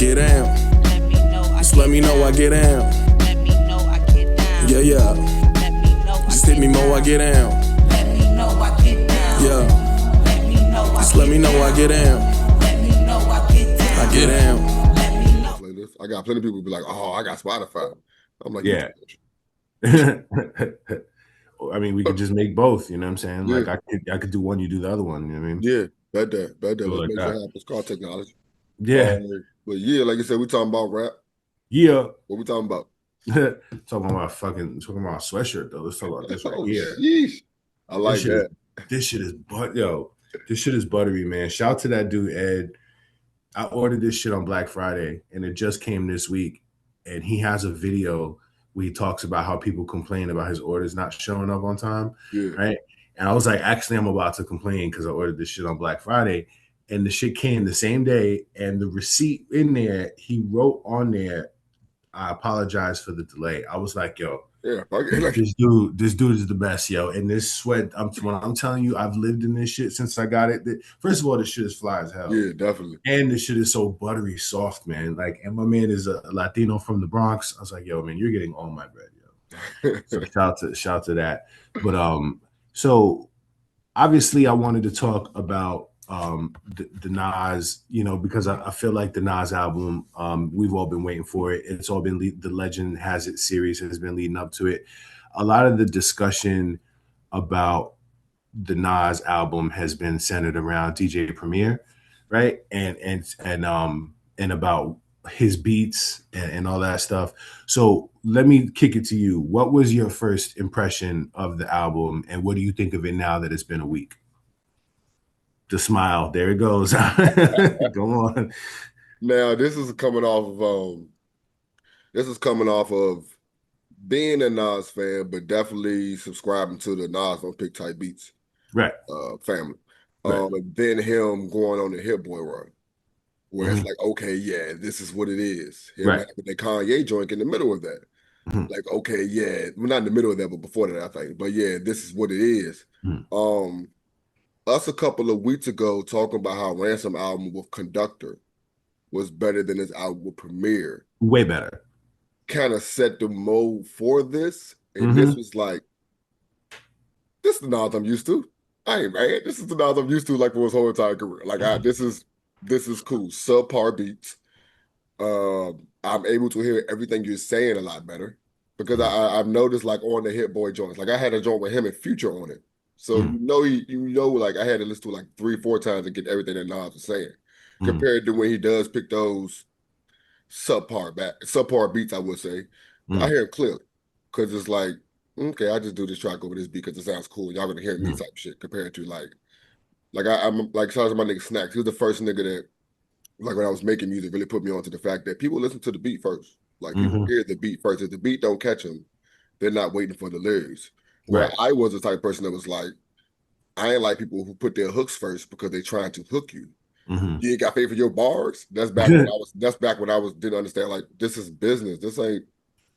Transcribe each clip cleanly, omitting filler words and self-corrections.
get down. Just let me know I get down. Yeah, yeah. Just hit me more, I get down. Yeah. Just let me know I get down. I get down. I got plenty of people who be like, oh, I got Spotify. I'm like, yeah. I mean, we could just make both, you know what I'm saying? Yeah. Like I could do one, you do the other one, you know what I mean? Yeah, bet that. Let's like make that happen. It's called technology. Yeah. But yeah, like I said, we talking about rap. Yeah. What we talking about? talking about a sweatshirt though. Let's talk about this right here. Sheesh. I like that. This shit is buttery, man. Shout out to that dude, Ed. I ordered this shit on Black Friday and it just came this week. And he has a video where he talks about how people complain about his orders not showing up on time. Yeah. Right. And I was like, actually, I'm about to complain because I ordered this shit on Black Friday. And the shit came the same day. And the receipt in there, he wrote on there, I apologize for the delay. I was like, yo, yeah, this dude is the best, yo. And this sweat, when I'm telling you, I've lived in this shit since I got it. First of all, this shit is fly as hell. Yeah, definitely. And this shit is so buttery soft, man. Like, and my man is a Latino from the Bronx. I was like, yo, man, you're getting all my bread, yo. So shout to that. But so obviously I wanted to talk about the Nas, you know, because I feel like the Nas album, we've all been waiting for it. It's all been the Legend Has It series has been leading up to it. A lot of the discussion about the Nas album has been centered around DJ Premier, right? And about his beats and all that stuff. So let me kick it to you. What was your first impression of the album, and what do you think of it now that it's been a week? The smile, there it goes. Go on. Now this is coming off of being a Nas fan, but definitely subscribing to the Nas on Pick Type Beats, right? Family. Right. And then him going on the Hit Boy run, where it's like, okay, yeah, this is what it is. Him having the Kanye joint in the middle of that. Like, okay, yeah, we're not in the middle of that, but before that, I think. But yeah, this is what it is. Us a couple of weeks ago talking about how Ransom album with Conductor was better than his album with Premier. Way better. Kind of set the mold for this. And this was like, this is the Nas I'm used to. I ain't mad. This is the Nas I'm used to like for his whole entire career. Like this is cool. Subpar beats. I'm able to hear everything you're saying a lot better. Because I've noticed like on the Hit Boy joints, like I had a joint with him and Future on it. So you know, like I had to listen to like 3-4 times to get everything that Nas was saying, compared to when he does pick those subpar beats. I would say I hear him clearly because it's like, okay, I just do this track over this beat because it sounds cool. Y'all gonna hear me type shit compared to like I'm like shout out to my nigga Snacks. He was the first nigga that like when I was making music really put me on to the fact that people listen to the beat first. Like people hear the beat first. If the beat don't catch them, they're not waiting for the lyrics. Where I was the type of person that was like, I ain't like people who put their hooks first because they're trying to hook you. You ain't got paid for your bars. That's back when I didn't understand. Like this is business. This ain't.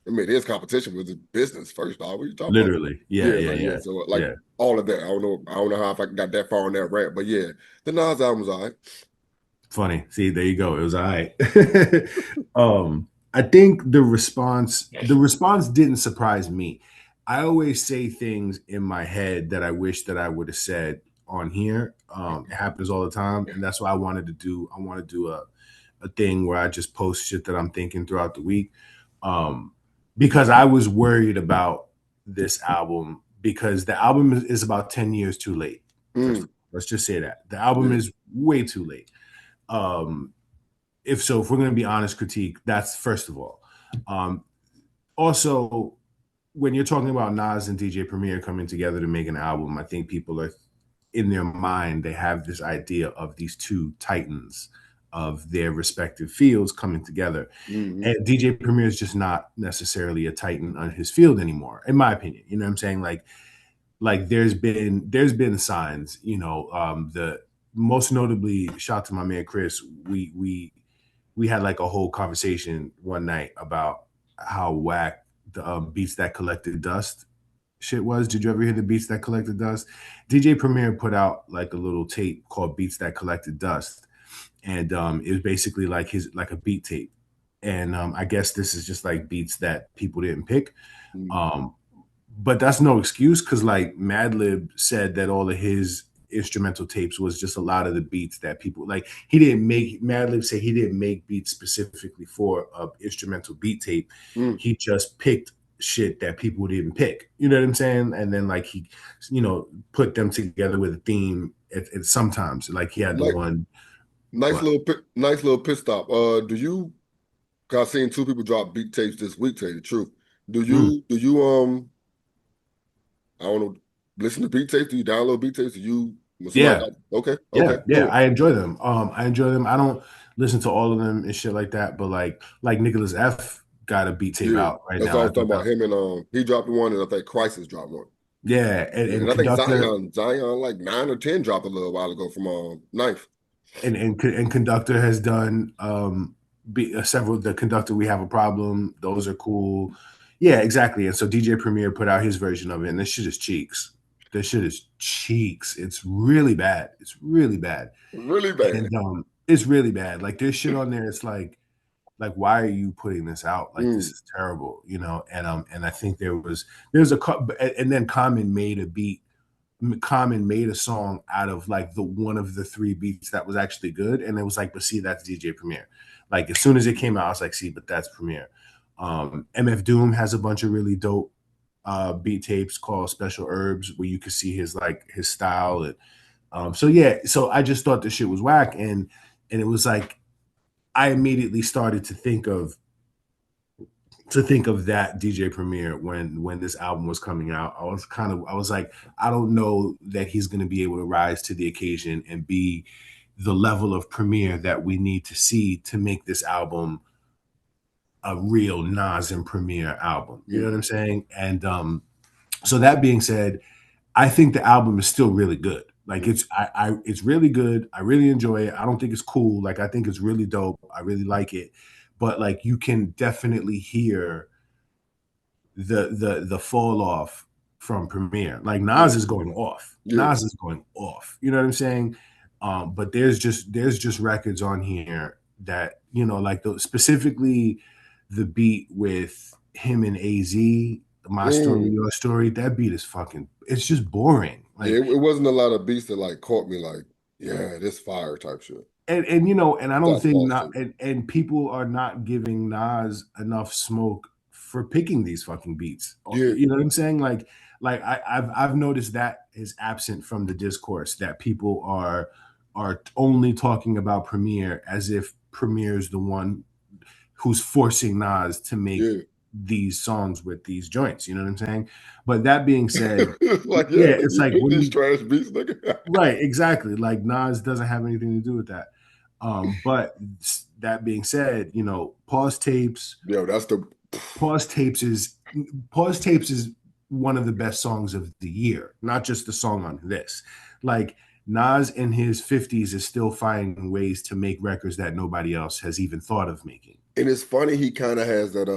I mean, it is competition, but it's business first, dog. What are you talking about? Literally, yeah. So like all of that. I don't know how if I got that far on that rap, but yeah, the Nas album was all right. Funny. See, there you go. It was all right. I think the response didn't surprise me. I always say things in my head that I wish that I would have said on here. It happens all the time, and that's why I want to do a thing where I just post shit that I'm thinking throughout the week. Because I was worried about this album because the album is about 10 years too late. Let's just say that. The album is way too late. If we're going to be honest critique, that's first of all. Also, when you're talking about Nas and DJ Premier coming together to make an album, I think people are in their mind, they have this idea of these two titans of their respective fields coming together. And DJ Premier is just not necessarily a titan on his field anymore, in my opinion. You know what I'm saying? Like there's been signs, you know, the most notably, shout out to my man Chris, we had like a whole conversation one night about how whack the Beats That Collected Dust shit was. Did you ever hear the Beats That Collected Dust? DJ Premier put out like a little tape called Beats That Collected Dust. and it was basically like a beat tape. And I guess this is just like beats that people didn't pick. But that's no excuse, because like Madlib said that all of his instrumental tapes was just a lot of the beats that people like. He didn't make Madlib say he didn't make beats specifically for a instrumental beat tape. He just picked shit that people didn't pick. You know what I'm saying? And then like he, put them together with a theme. It sometimes like he had the one. Nice little pit stop. I've seen two people drop beat tapes this week, tell you the truth. Do you I don't know, listen to beat tapes? Do you download beat tapes? Okay. Yeah, cool. I enjoy them. I don't listen to all of them and shit like that, but like Nicholas F got a beat tape out right now. That's all I was talking about. Him and he dropped one, and I think Crisis dropped one. Yeah, and I think Zion like 9 or 10 dropped a little while ago from Ninth. And Conductor has done several. The Conductor, We Have a Problem. Those are cool. Yeah, exactly. And so DJ Premier put out his version of it, and this shit is cheeks. It's really bad. It's really bad. Really bad. And it's really bad. Like there's shit on there. It's like why are you putting this out? Like this is terrible, And I think there's and then Common made a beat. Common made a song out of like one of the 3 beats that was actually good, and it was like, but see, that's DJ Premier. Like as soon as it came out, I was like, see, but that's Premier. MF Doom has a bunch of really dope beat tapes called Special Herbs, where you can see his style. And so I just thought this shit was whack, and it was like I immediately started to think of that DJ Premier when this album was coming out. I was like, I don't know that he's going to be able to rise to the occasion and be the level of Premier that we need to see to make this album a real Nas and Premier album. You know what I'm saying? And so that being said, I think the album is still really good. Like it's really good. I really enjoy it. I don't think it's cool. Like I think it's really dope. I really like it. But like you can definitely hear the fall off from Premier. Like Nas is going off. Nas is going off. You know what I'm saying? But there's just records on here that, like specifically the beat with him and AZ, My Story, Your Story, that beat is it's just boring. Like it wasn't a lot of beats that like caught me like, yeah, this fire type shit. And I don't think and people are not giving Nas enough smoke for picking these fucking beats. You know what I'm saying? Like I've noticed that is absent from the discourse, that people are only talking about Premier as if Premier is the one who's forcing Nas to make these songs with these joints. You know what I'm saying? But that being said, it's like these trash beats, nigga. Right, exactly. Like Nas doesn't have anything to do with that. But that being said, Pause Tapes. Pause Tapes is one of the best songs of the year, not just the song on this. Like Nas in his 50s is still finding ways to make records that nobody else has even thought of making. And it's funny, he kind of has that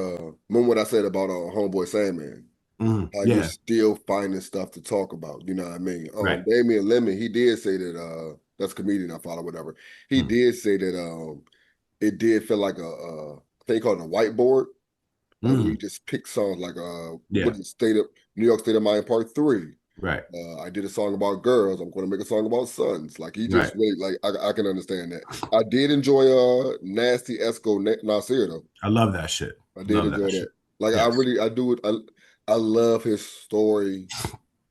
moment I said about Homeboy Sandman. You're still finding stuff to talk about. You know what I mean? Right. Damian Lemon, he did say that that's a comedian I follow, whatever. He did say that it did feel like a thing called a whiteboard. We just picked songs like New York State of Mind Part 3. Right. I did a song about girls. I'm going to make a song about sons. Like he just really like I can understand that. I did enjoy Nasty Esco Nasir though. I love that shit. I did enjoy that. Like I do it. I love his story.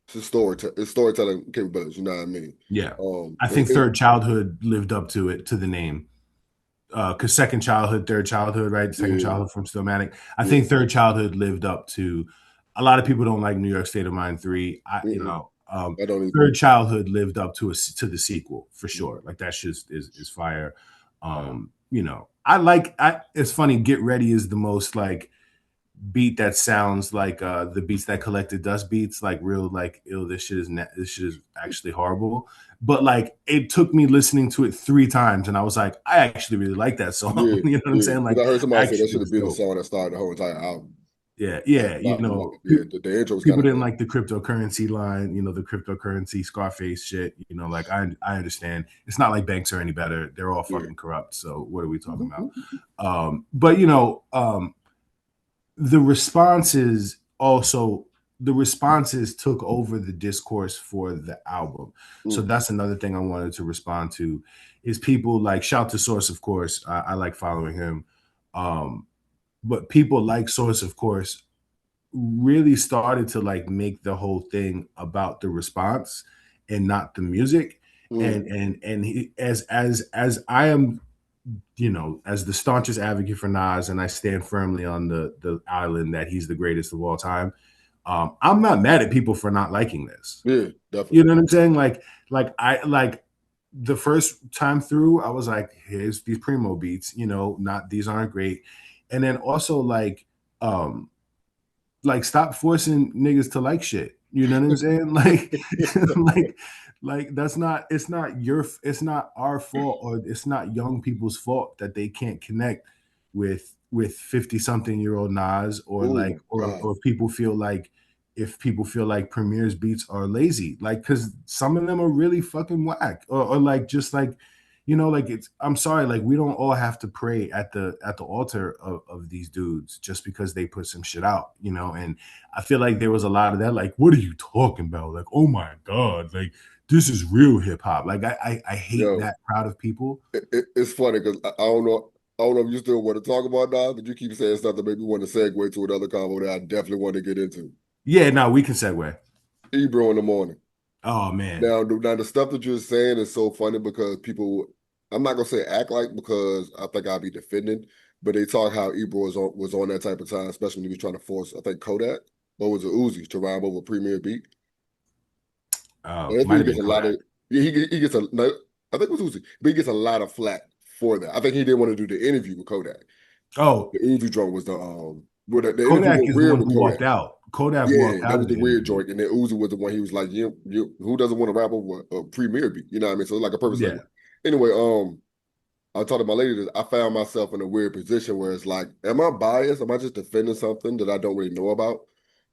His storytelling capabilities. You know what I mean? Yeah. I think Third Childhood lived up to it, to the name. Because Second Childhood, Third Childhood, right? Second Childhood from Stillmatic. I think Third Childhood lived up to. A lot of people don't like New York State of Mind 3. Third Childhood lived up to the sequel for sure. Like that shit is fire. It's funny. Get Ready is the most like beat that sounds like the beats that Collected Dust beats, like real like, ew, this shit is actually horrible. But like it took me listening to it 3 times and I was like, I actually really like that song. You know what I'm saying? Like I heard somebody say that should have been the song that started the whole entire album. Yeah, the intro was people kind didn't of like the cryptocurrency line, the cryptocurrency Scarface shit. Like I understand. It's not like banks are any better. They're all fucking corrupt. So what are we talking about? But the responses took over the discourse for the album. So that's another thing I wanted to respond to is people like shout to Source, of course. I like following him. But people like Source, of course, really started to like make the whole thing about the response and not the music. And he, as I am, as the staunchest advocate for Nas, and I stand firmly on the island that he's the greatest of all time. I'm not mad at people for not liking this. Yeah, definitely. You know what I'm saying? Like the first time through, I was like, here's these primo beats, these aren't great. And then also like stop forcing niggas to like shit. You know what I'm saying? Like it's not our fault, or it's not young people's fault that they can't connect with 50 something year old Nas, or if people feel like Premier's beats are lazy, like, because some of them are really fucking whack, or like just like I'm sorry, like we don't all have to pray at the altar of these dudes just because they put some shit out, and I feel like there was a lot of that, like, what are you talking about? Like, oh my God, like this is real hip hop. Like I hate that crowd of people. It's funny because I don't know if you still want to talk about that, but you keep saying stuff that made me want to segue to another convo that I definitely want to get into. Yeah, no, we can segue. Ebro in the morning. Oh man. Now the stuff that you're saying is so funny because people, I'm not gonna say act like, because I think I'll be defended, but they talk how Ebro was on that type of time, especially when he was trying to force, I think Kodak, or was it Uzi, to rhyme over Premier beat. Might have been Kodak. He gets I think it was Uzi, but he gets a lot of flack for that. I think he didn't want to do the interview with Kodak. Oh, the Uzi joint was the Kodak is the one who walked out. Kodak walked out. That was the weird joint, and then Uzi was the one. He was like, "You, who doesn't want to rap over a Premier beat?" You know what I mean? So it's like a perfect segue. Anyway, I talked to my lady that I found myself in a weird position where it's like, am I biased? Am I just defending something that I don't really know about?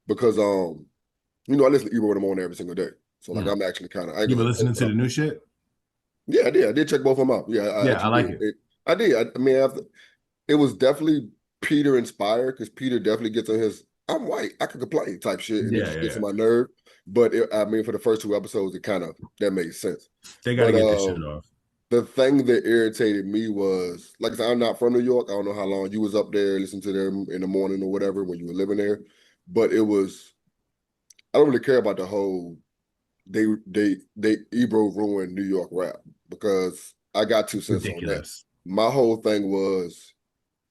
Because I listen to Ebro in the morning every single day, so like I'm actually kind of. You been listening to the new shit? Yeah, I did. I did check both of them out. Yeah, I like it. I did. I mean, it was definitely Peter inspired, because Peter definitely gets on his "I'm white, I can complain" type shit, and it just gets on my nerve. But for the first 2 episodes, that made sense. They gotta get this shit off. The thing that irritated me was, like I said, I'm not from New York. I don't know how long you was up there listening to them in the morning or whatever when you were living there, but I don't really care about the whole they Ebro ruined New York rap, because I got 2 cents on that. My whole thing was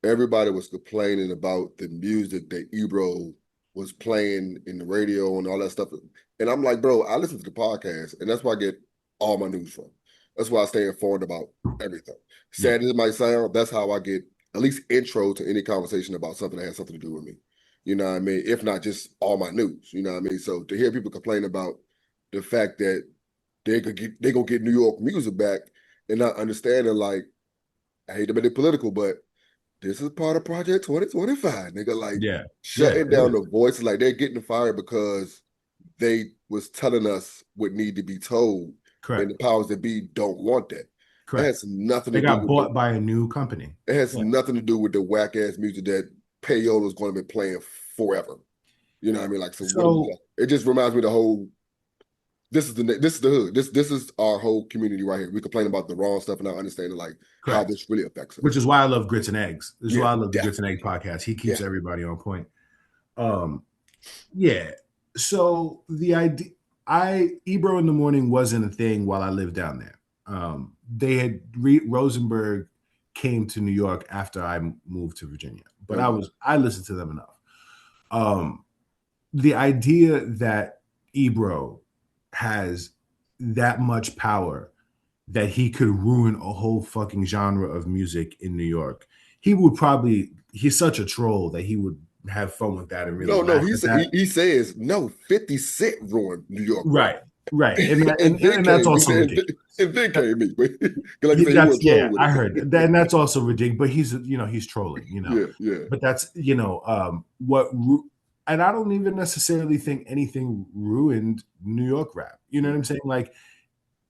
everybody was complaining about the music that Ebro was playing in the radio and all that stuff. And I'm like, bro, I listen to the podcast, and that's where I get all my news from. That's why I stay informed about everything. Sad as it might sound, that's how I get at least intro to any conversation about something that has something to do with me. You know what I mean? If not just all my news, you know what I mean? So to hear people complain about the fact that they gonna get New York music back, and not understanding, like, I hate to make it political, but this is part of Project 2025, nigga. Like, shutting down the voices, like they're getting fired because they was telling us what need to be told. Correct. And the powers that be don't want that. Correct. It has nothing to do with. They got bought with by a new company. It has nothing to do with the whack ass music that Payola is going to be playing forever. You know what I mean? Like, so it just reminds me of the whole. This is the hood. This is our whole community right here. We complain about the wrong stuff and not understanding like how this really affects us. Which is why I love Grits and Eggs. This is why I love the Grits and Egg podcast. He keeps everybody on point. So the idea. Ebro in the morning wasn't a thing while I lived down there. They had Rosenberg came to New York after I moved to Virginia, but I listened to them enough. The idea that Ebro has that much power that he could ruin a whole fucking genre of music in New York, he's such a troll that he would have fun with that and really. He says no. 50 Cent ruined New York. Right. Right, and and then that's came he also said, ridiculous. and then came me. Like I said, he That's wasn't trolling with I it. heard that, and that's also ridiculous. But he's trolling, Yeah. But that's and I don't even necessarily think anything ruined New York rap. You know what I'm saying? Like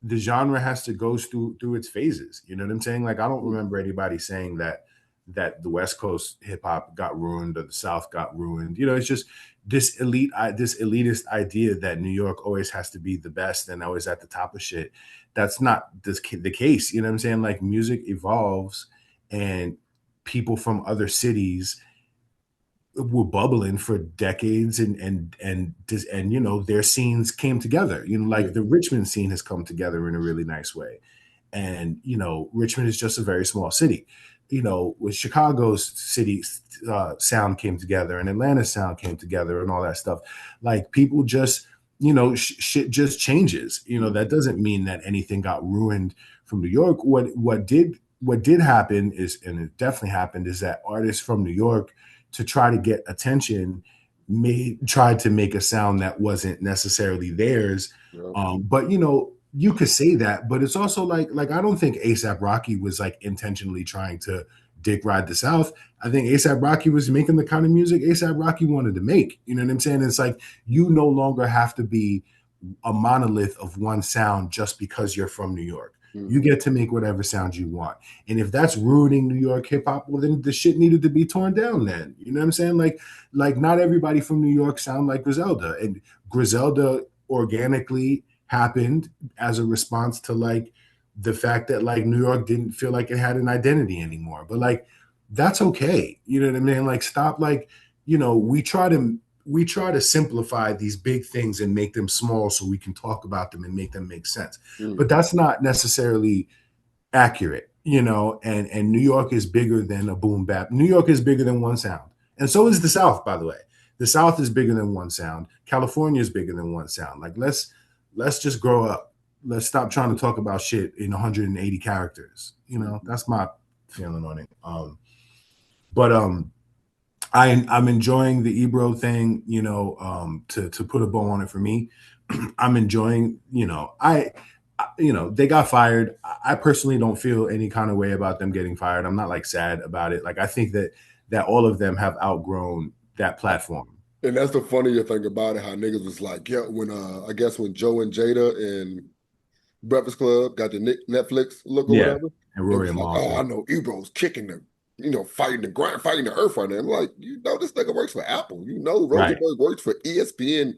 the genre has to go through its phases. You know what I'm saying? Like I don't remember anybody saying that the West Coast hip hop got ruined or the South got ruined. It's just this elitist idea that New York always has to be the best and always at the top of shit. That's not the case. You know what I'm saying? Like music evolves and people from other cities were bubbling for decades and their scenes came together. Like the Richmond scene has come together in a really nice way. And Richmond is just a very small city. With Chicago's city sound came together and Atlanta's sound came together and all that stuff. Like people just shit just changes. That doesn't mean that anything got ruined from New York. What did happen is, and it definitely happened, is that artists from New York, to try to get attention, tried to make a sound that wasn't necessarily theirs. But you could say that, but it's also like I don't think ASAP Rocky was like intentionally trying to dick ride the South. I think ASAP Rocky was making the kind of music ASAP Rocky wanted to make. You know what I'm saying? It's like you no longer have to be a monolith of one sound just because you're from New York. You get to make whatever sound you want. And if that's ruining New York hip hop, well, then the shit needed to be torn down then. You know what I'm saying? Like not everybody from New York sound like Griselda. And Griselda organically happened as a response to like the fact that like New York didn't feel like it had an identity anymore. But like that's okay. You know what I mean? Like stop we try to simplify these big things and make them small so we can talk about them and make them make sense. But that's not necessarily accurate, and New York is bigger than a boom bap. New York is bigger than one sound. And so is the South, by the way. The South is bigger than one sound. California is bigger than one sound. Like let's just grow up. Let's stop trying to talk about shit in 180 characters. That's my feeling on it. I'm enjoying the Ebro thing, to put a bow on it for me. I'm enjoying, they got fired. I personally don't feel any kind of way about them getting fired. I'm not like sad about it. Like I think that all of them have outgrown that platform. And that's the funnier thing about it, how niggas was like, yeah, when I guess when Joe and Jada and Breakfast Club got the Netflix look or whatever, and Rory and like, I know Ebro's kicking them. Fighting the earth right now. I'm like, this nigga works for Apple. Rosenberg works for ESPN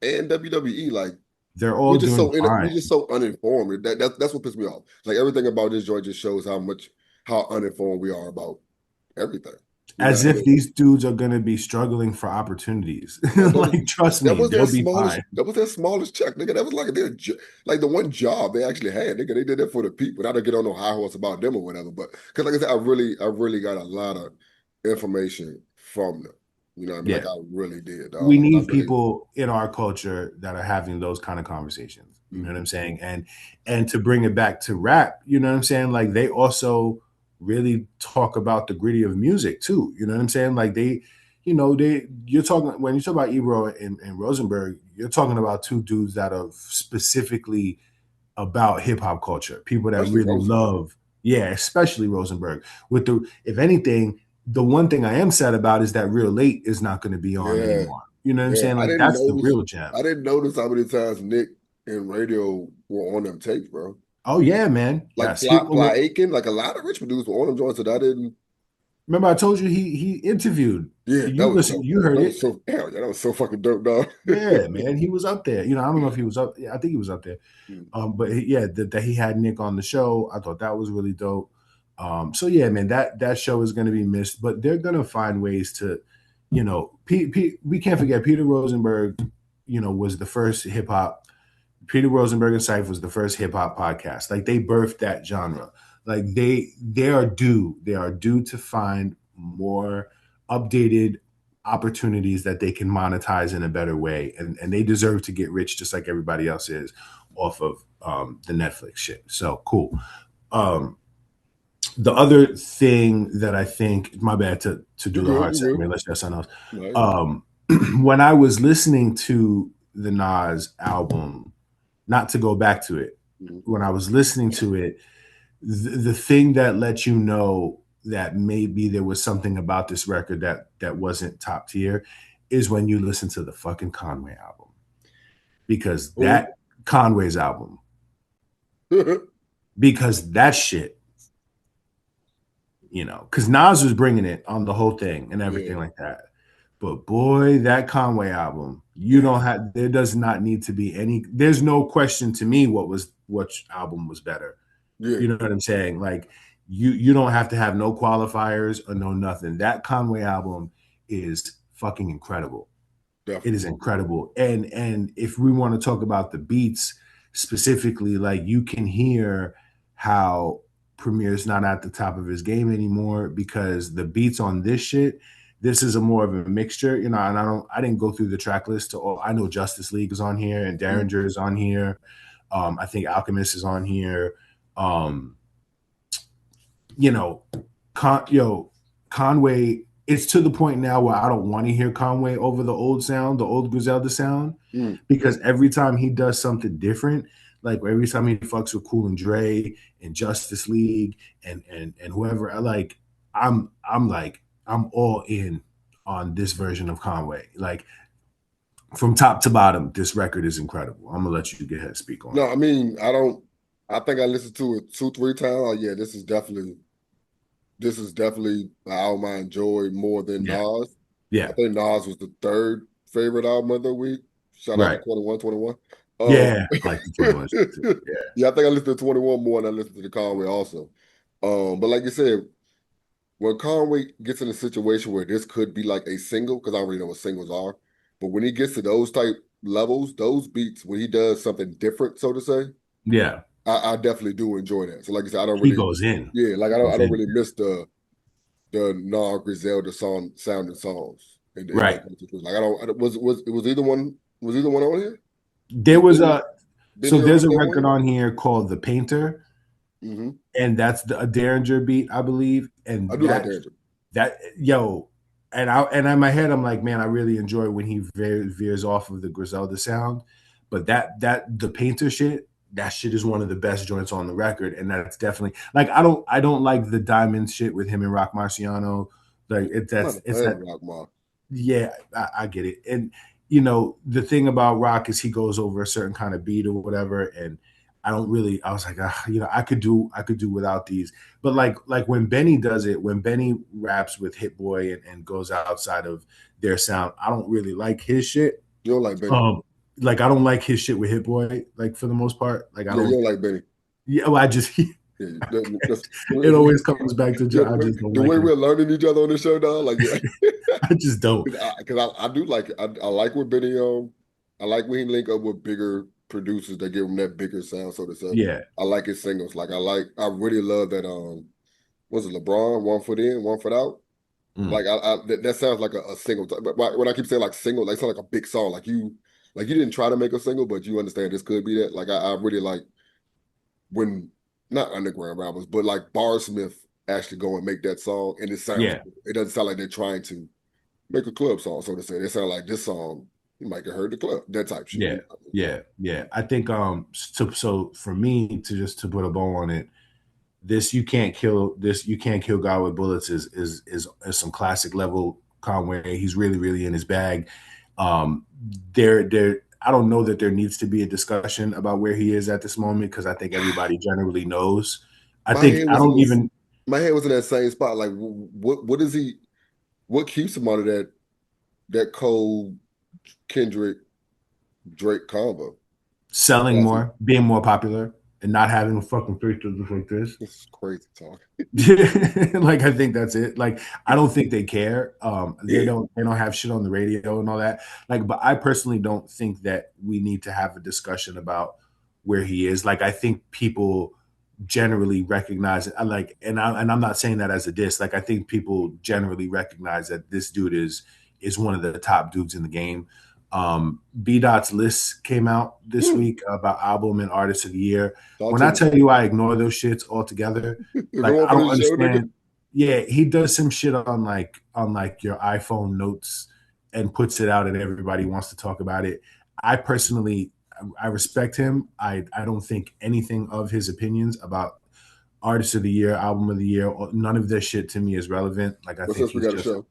and WWE. Like, they're all we're just fine. We're just so uninformed. That's what pissed me off. Like everything about this joint just shows how uninformed we are about everything. As if these dudes are gonna be struggling for opportunities. Like, trust me, they'll be fine. That was their smallest check, nigga. That was like the one job they actually had, nigga. They did that for the people. Not to get on no high horse about them or whatever, but because like I said, I really got a lot of information from them. You know what I mean? Like I really did. Dog. We need people in our culture that are having those kind of conversations. You know what I'm saying? And to bring it back to rap, you know what I'm saying? Like they also really talk about the gritty of music too. You know what I'm saying? Like you're talking, when you talk about Ebro and Rosenberg, you're talking about two dudes that are specifically about hip hop culture. People that especially really love, especially Rosenberg. If anything, the one thing I am sad about is that Real Late is not going to be on anymore. You know what I'm saying? Like that's the real gem. I didn't notice how many times Nick and Radio were on them tapes, bro. Oh yeah, man. Like Fly Aiken, like a lot of Richmond dudes were on them joints that I didn't. Remember, I told you he interviewed. Yeah, you heard it. That was so fucking dope, dog. Yeah, man, he was up there. I don't know if he was up. Yeah, I think he was up there. But that he had Nick on the show, I thought that was really dope. So yeah, man, that show is going to be missed, but they're going to find ways to, we can't forget Peter Rosenberg. Was the first hip hop. Peter Rosenberg and Cypher was the first hip hop podcast. Like they birthed that genre. Like they are due to find more updated opportunities that they can monetize in a better way, and they deserve to get rich just like everybody else is off of the Netflix shit. So cool. The other thing that I think, my bad to do the hard segue, unless that's something else. Right. When I was listening to the Nas album, not to go back to it, when I was listening to it, the thing that lets you know that maybe there was something about this record that wasn't top tier is when you listen to the fucking Conway album. Because that Conway's album, because that shit, you know, because Nas was bringing it on the whole thing and everything like that. But boy, that Conway album, there does not need to be there's no question to me which album was better. Yeah. You know what I'm saying? Like you don't have to have no qualifiers or no nothing. That Conway album is fucking incredible. Definitely. It is incredible. And if we want to talk about the beats specifically, like you can hear how Premier's not at the top of his game anymore because the beats on this shit, this is a more of a mixture, you know, and I didn't go through the track list to all. I know Justice League is on here and Derringer is on here. I think Alchemist is on here. You know, Conway, it's to the point now where I don't want to hear Conway over the old Griselda sound, because every time he does something different, like every time he fucks with Cool and Dre and Justice League and whoever, I'm all in on this version of Conway. Like from top to bottom, this record is incredible. I'm gonna let you get ahead and speak on it. No, I mean, I think I listened to it 2-3 times. Oh, yeah, this is definitely an album I enjoyed more than Nas. Yeah. I think Nas was the third favorite album of the week. Shout out to 21. Yeah, like 21. Yeah, I think I listened to 21 more than I listened to the Conway also. But like you said, when Conway gets in a situation where this could be like a single, because I don't really know what singles are, but when he gets to those type levels, those beats, when he does something different, so to say, yeah, I definitely do enjoy that. So like I said, I don't really, he goes in. Yeah, like I don't really miss the Nas Griselda sounding songs. Right. Like I don't. Was either one on here? There was there's a record on here called The Painter, and that's a Derringer beat, I believe. And I do like Derringer. And in my head, I'm like, man, I really enjoy when he veers off of the Griselda sound. But that The Painter shit, that shit is one of the best joints on the record, and that's definitely like I don't like the Diamond shit with him and Rock Marciano. Like it's that Rock Mar. Yeah, I get it. And you know, the thing about Rock is he goes over a certain kind of beat or whatever, and I was like, you know, I could do without these. But like when Benny does it, when Benny raps with Hit Boy and goes outside of their sound, I don't really like his shit. You don't like Benny? Like I don't like his shit with Hit Boy, like for the most part. Like you don't like Benny. Yeah, well, I just it always comes back to I just don't the like way him. we're learning each other on the show, dog. Like I just don't. Because I do like it. I like when Benny I like when he link up with bigger producers that give him that bigger sound, so to say. Yeah. I like his singles. Like I really love that was it LeBron, 1 foot in, 1 foot out? Like that sounds like a single. But when I keep saying like single, like sound like a big song. Like you didn't try to make a single, but you understand this could be that. Like I really like when not underground rappers, but like Barsmith actually go and make that song, and it sounds. Yeah. It doesn't sound like they're trying to make a club song, so to say. They sound like this song you might get heard the club, that type shit. Yeah. I think so for me to put a bow on it, you can't kill God with bullets is some classic level Conway. He's really, really in his bag. I don't know that there needs to be a discussion about where he is at this moment, because I think everybody generally knows. My head was in that same spot. Like, what is he? What keeps him out of that Cole, Kendrick, Drake combo? Selling more, being more popular, and not having a fucking three like this. This is crazy talk. Like I think that's it. Like I don't think they care. They don't have shit on the radio and all that. Like, but I personally don't think that we need to have a discussion about where he is. Like I think people generally recognize it. And I'm not saying that as a diss. Like I think people generally recognize that this dude is one of the top dudes in the game. BDot's list came out this week about album and artist of the year. When I tell you I ignore those shits altogether, like I don't understand. Yeah, he does some shit on like your iPhone notes and puts it out, and everybody wants to talk about it. I personally, I respect him. I don't think anything of his opinions about Artist of the Year, Album of the Year. None of this shit to me is relevant. Like I But think since we he's got a just show,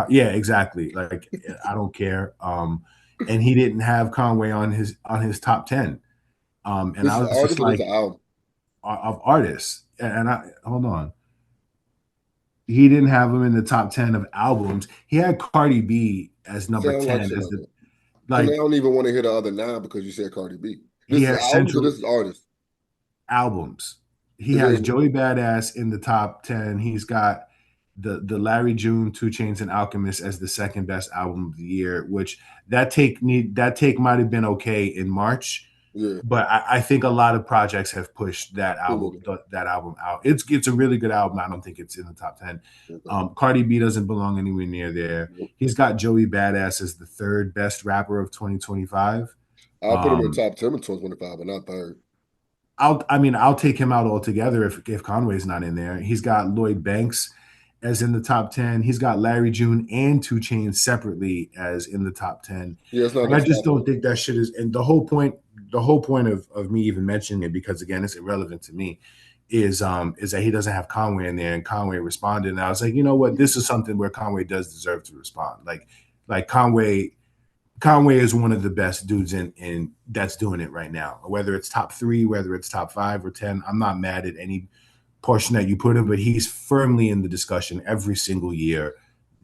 yeah, exactly. Like I don't care. And he didn't have Conway on his top 10. And this I is an was just artist or this like is an album? of artists. And I hold on. He didn't have him in the top 10 of albums. He had Cardi B as number Sound like 10 shit as like the that. So now I like don't even want to hear the other 9 because you said Cardi B. he This is has albums or central this is artists? albums. He Is has it Joey Badass in the top 10. He's got the Larry June, 2 Chainz and Alchemist as the second best album of the year, which that take might have been okay in March, yeah, but I think a lot of projects have pushed that too album many. out. It's a really good album. I don't think it's in the top 10. Okay. Cardi B doesn't belong anywhere near there. Nope. He's got Joey Badass as the third best rapper of 2025. I'll put him in top 10 in 2025, but not third. I'll take him out altogether if Conway's not in there. He's got Lloyd Banks as in the top 10. He's got Larry June and 2 Chainz separately as in the top 10. Yeah, it's not And I gonna just stop don't him. think that shit is. And the whole point of me even mentioning it, because again, it's irrelevant to me, is that he doesn't have Conway in there, and Conway responded. And I was like, you know what, this is something where Conway does deserve to respond. Like Conway is one of the best dudes in that's doing it right now. Whether it's top 3, whether it's top 5 or 10, I'm not mad at any portion that you put him, but he's firmly in the discussion every single year.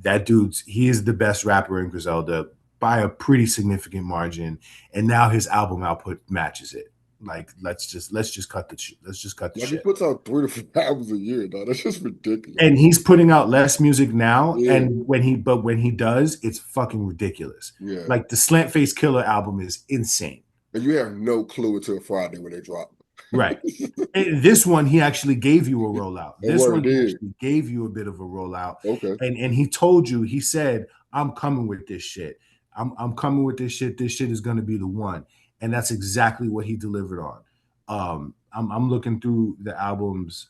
He is the best rapper in Griselda by a pretty significant margin, and now his album output matches it. Like let's just cut the Like he shit. puts out 3 to 4 albums a year, dog. That's just ridiculous. And he's putting out less music now, Yeah. and when he does, it's fucking ridiculous. Yeah. Like the Slant Face Killer album is insane. And you have no clue until Friday when they drop. Right. And this one, he actually gave you a rollout. Oh, This word, one, he he did. actually gave you a bit of a rollout. Okay. And he told you, he said, I'm coming with this shit. I'm coming with this shit. This shit is going to be the one. And that's exactly what he delivered on. I'm looking through the albums,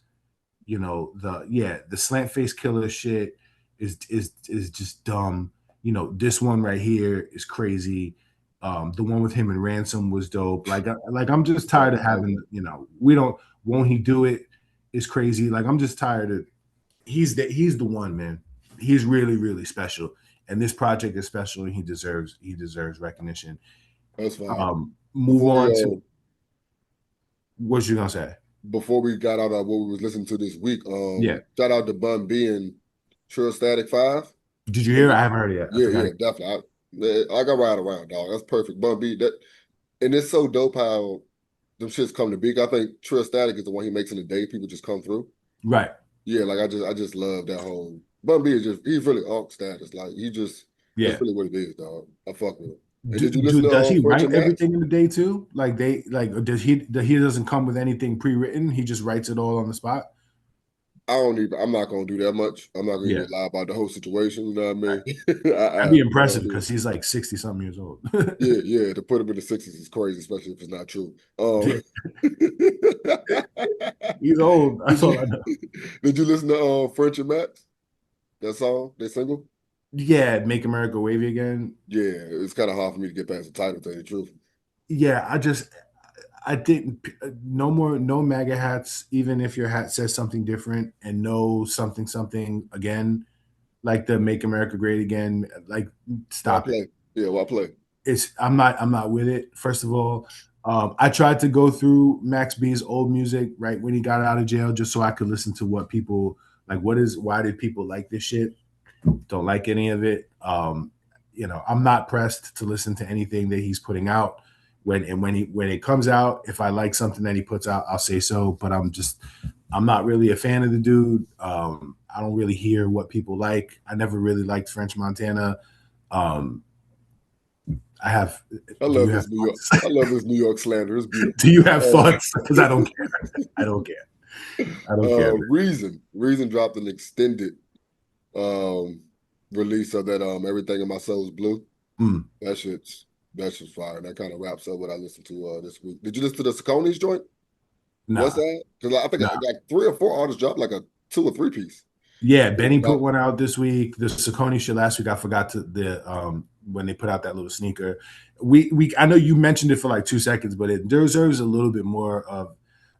you know, the Slant Face Killer shit is just dumb. You know, this one right here is crazy. The one with him and Ransom was dope. Like I'm just tired of having, you know, won't he do it is crazy. Like I'm just tired of he's the one, man. He's really, really special. And this project is special, and he deserves recognition. That's fine. Move on to what you gonna say? Before we got out of what we was listening to this week, yeah. Shout out to Bun B and Trill Static 5. Did you hear it? I haven't heard it yet. Yeah, definitely. I got ride around, dog. That's perfect. Bun B, and it's so dope how them shits come to be. I think Trill Static is the one he makes in the day. People just come through. Right. Yeah, like I just love that whole Bun B is he's really Unc status. Like that's really what it is, dog. I fuck with him. And did you listen does to he French write everything in the day too? Like does he doesn't come with anything pre-written? He just writes it all on the spot. I'm not gonna do that much. I'm not gonna even lie about the whole situation. You know what I mean? That'd be impressive because he's like 60-something years old. yeah. To put him in the 60s is crazy, especially if it's not true. He's old. That's all I know. Did you listen to French and Max? That song, they single? Yeah, Make America Wavy Again. Yeah, it's kind of hard for me to get past the title, to tell you the truth. Yeah, I didn't. No MAGA hats, even if your hat says something different, and no something again, like the Make America Great Again. Like, stop it. Yeah, well, I play. I'm not with it. First of all, I tried to go through Max B's old music right when he got out of jail, just so I could listen to what people like. Why did people like this shit? Don't like any of it. You know, I'm not pressed to listen to anything that he's putting out. When it comes out, if I like something that he puts out, I'll say so. But I'm not really a fan of the dude. I don't really hear what people like. I never really liked French Montana. I love this New York slander. It's beautiful. Do you have thoughts? Because I don't care. I don't care. Reason dropped an extended release of that Everything in My Soul is Blue. That shit's fire. That kind of wraps up what I listened to this week. Did you listen to the Saucony's joint? No. What's that? Because I think I got 3 or 4 artists dropped like a 2 or 3 piece. Yeah, Benny put one out this week. The Saucony shit last week. I forgot to when they put out that little sneaker. I know you mentioned it for like 2 seconds, but it deserves a little bit more of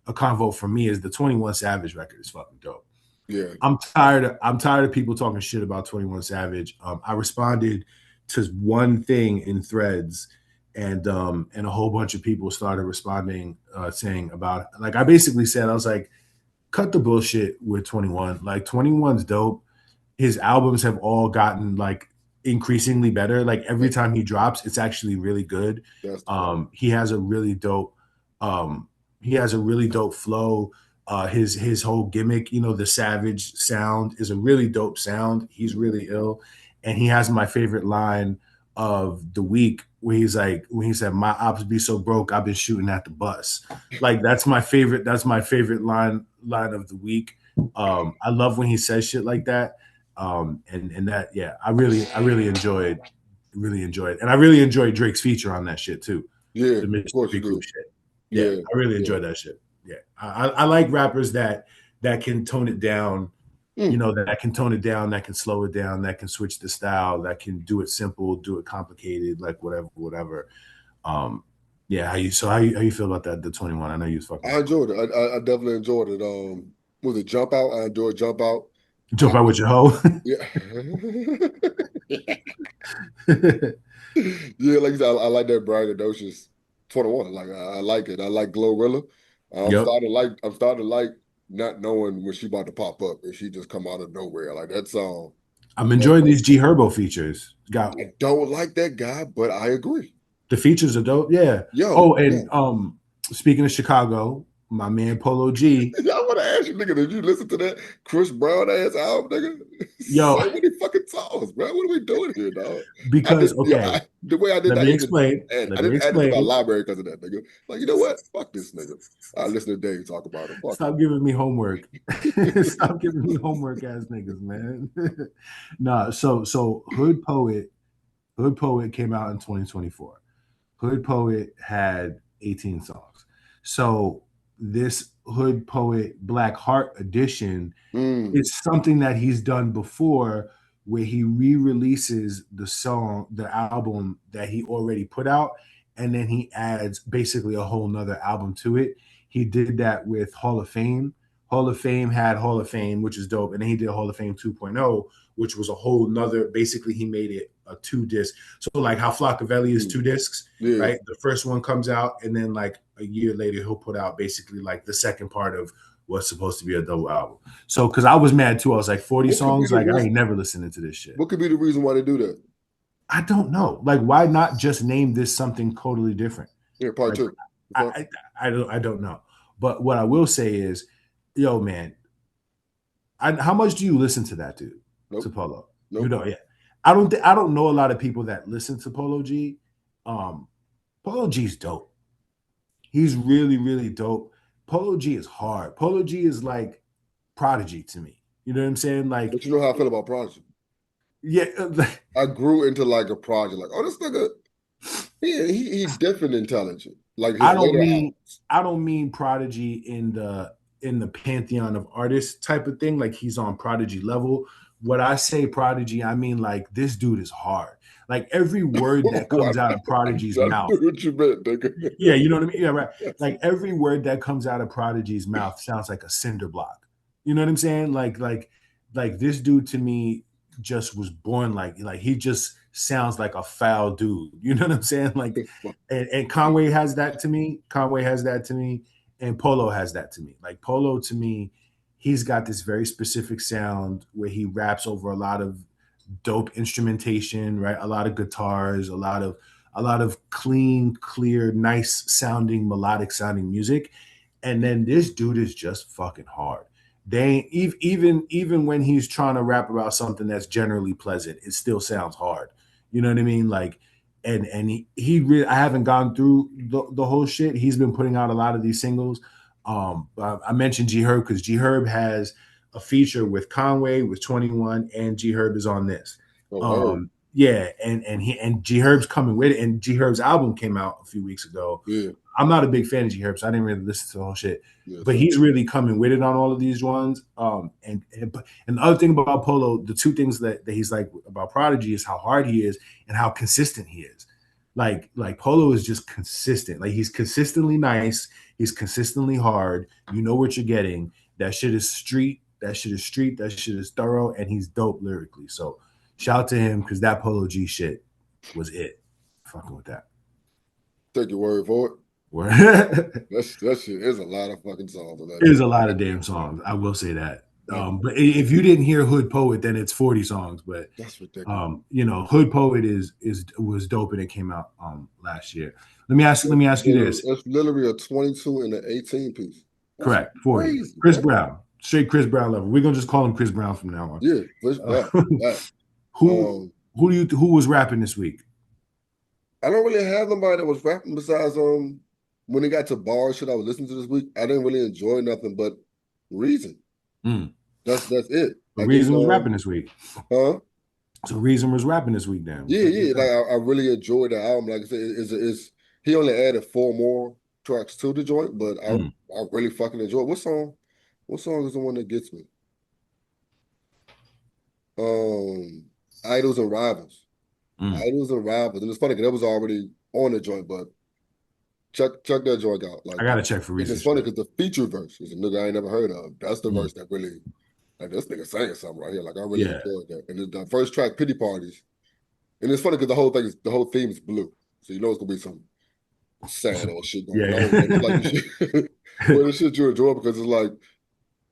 a convo for me. Is the 21 Savage record is fucking dope. Yeah, I'm tired of people talking shit about 21 Savage. I responded to one thing in threads, and a whole bunch of people started responding, saying about, like, I basically said, I was like, cut the bullshit with 21. Like, 21's dope. His albums have all gotten like increasingly better. Like, every time he drops, it's actually really good. He has a really dope flow. His whole gimmick, the Savage sound is a really dope sound. He's really ill. And he has my favorite line of the week where he's like, when he said, "My ops be so broke, I've been shooting at the bus." Like, that's my favorite line of the week. I love when he says shit like that. And that, yeah, I really enjoyed, and I really enjoyed Drake's feature on that shit too. Yeah, the of course you Cool do. shit. Yeah, I really enjoyed that shit. Yeah, I like rappers that can tone it down. That can tone it down, that can slow it down, that can switch the style, that can do it simple, do it complicated, like whatever. Yeah, how you feel about that? The 21. I know you was fucking. I enjoyed it. I definitely enjoyed it. Was it Jump Out? I enjoyed Jump Out. Jump Out with your hoe. Yeah. Yeah, like I said, I like that braggadocious 21. Like I like it. I like Glorilla. I'm starting to like not knowing when she about to pop up and she just come out of nowhere. Like that song. I'm enjoying these G Herbo features. I don't like that guy, but I agree. The features are dope. Yeah. Speaking of Chicago, my man PoloG. I want to ask you, nigga, did you listen to that Chris Brown ass album, nigga? Yo, so many fucking songs, bro. What are we doing here, dog? Because the way I did let me explain. I didn't add it to my library because of that, nigga. Like, you know what? Fuck this nigga. I listen to Dave talk about it. Stop giving me homework. Stop giving me homework, ass niggas, man. Nah, so Hood Poet came out in 2024. Hood Poet had 18 songs. So this Hood Poet Black Heart edition is something that he's done before, where he re-releases the album that he already put out, and then he adds basically a whole nother album to it. He did that with Hall of Fame. Hall of Fame had Hall of Fame, which is dope, and then he did Hall of Fame 2.0, which was a whole nother, basically he made it a 2-disc. So like how Flockavelli is 2 discs, right? The first one comes out, and then like a year later he'll put out basically like the second part of what's supposed to be a double album. So because I was mad too, I was like 40 songs, like I ain't never listening to this shit. What could be the reason why they do that? I don't know. Like, why not just name this something totally different? Yeah, part two. I don't know. But what I will say is, yo, man, how much do you listen to that dude? Nope. To Polo? Nope. You know, yeah. I don't know a lot of people that listen to PoloG. PoloG's dope. He's really, really dope. PoloG is hard. PoloG is like Prodigy to me. You know what I'm saying? Like, but you know how I feel about Prodigy. Yeah, I grew into like a Prodigy. Like, oh, this nigga, he's different, intelligent. Like I don't mean Prodigy in the pantheon of artists type of thing. Like he's on Prodigy level. When I say Prodigy, I mean like this dude is hard. Like every word that comes out of Prodigy's mouth. What you meant, nigga. Yeah, you know what I mean? Yeah, right. Like every word that comes out of Prodigy's mouth sounds like a cinder block. You know what I'm saying? Like this dude to me just was born like he just sounds like a foul dude. You know what I'm saying? Like and Conway has that to me. And Polo has that to me. Like Polo to me, he's got this very specific sound where he raps over a lot of dope instrumentation, right? A lot of guitars, a lot of clean, clear, nice sounding, melodic sounding music. And then this dude is just fucking hard. They even when he's trying to rap about something that's generally pleasant, it still sounds hard. You know what I mean? Like, and he really, I haven't gone through the whole shit. He's been putting out a lot of these singles. I mentioned G Herb because G Herb has a feature with Conway, with 21, and G Herb is on this. Yeah, and G Herb's coming with it, and G Herb's album came out a few weeks ago. Yeah. I'm not a big fan of G Herb, so I didn't really listen to the whole shit. Yeah, but he's really coming with it on all of these ones. And the other thing about Polo, the two things that he's like about Prodigy is how hard he is and how consistent he is. Like Polo is just consistent. Like he's consistently nice. He's consistently hard. You know what you're getting. That shit is street. That shit is street. That shit is thorough. And he's dope lyrically. So shout out to him because that Polo G shit was it. Fucking with that. Take your word for it. Word. that shit is a lot of fucking songs. It is a lot of damn songs. I will say that. But if you didn't hear Hood Poet, then it's 40 songs. But that's ridiculous. Hood Poet was dope and it came out last year. Let me ask you this. It's literally a 22 and an 18 piece. That's correct. 40. Crazy, Chris Brown. Straight Chris Brown level. We're gonna just call him Chris Brown from now on. Yeah, Chris Brown. Who was rapping this week? I don't really have nobody that was rapping besides when it got to bar shit I was listening to this week. I didn't really enjoy nothing but Reason. That's it. Reason was rapping this week. Huh? So Reason was rapping this week then. Yeah. Like I really enjoyed the album. Like I said, he only added 4 more tracks to the joint, but I really fucking enjoyed. What song is the one that gets me? Idols and Rivals. Idols and Rivals. And it's funny because that was already on the joint, but check that joint out. Like I gotta check for Reason. It's funny because the feature verse is a nigga I ain't never heard of. That's the verse that really, like, this nigga saying something right here. Like I really enjoyed that. And the first track, Pity Parties. And it's funny because the whole theme is blue. So you know it's gonna be some sad old shit going on. But like the shit you enjoy because it's like,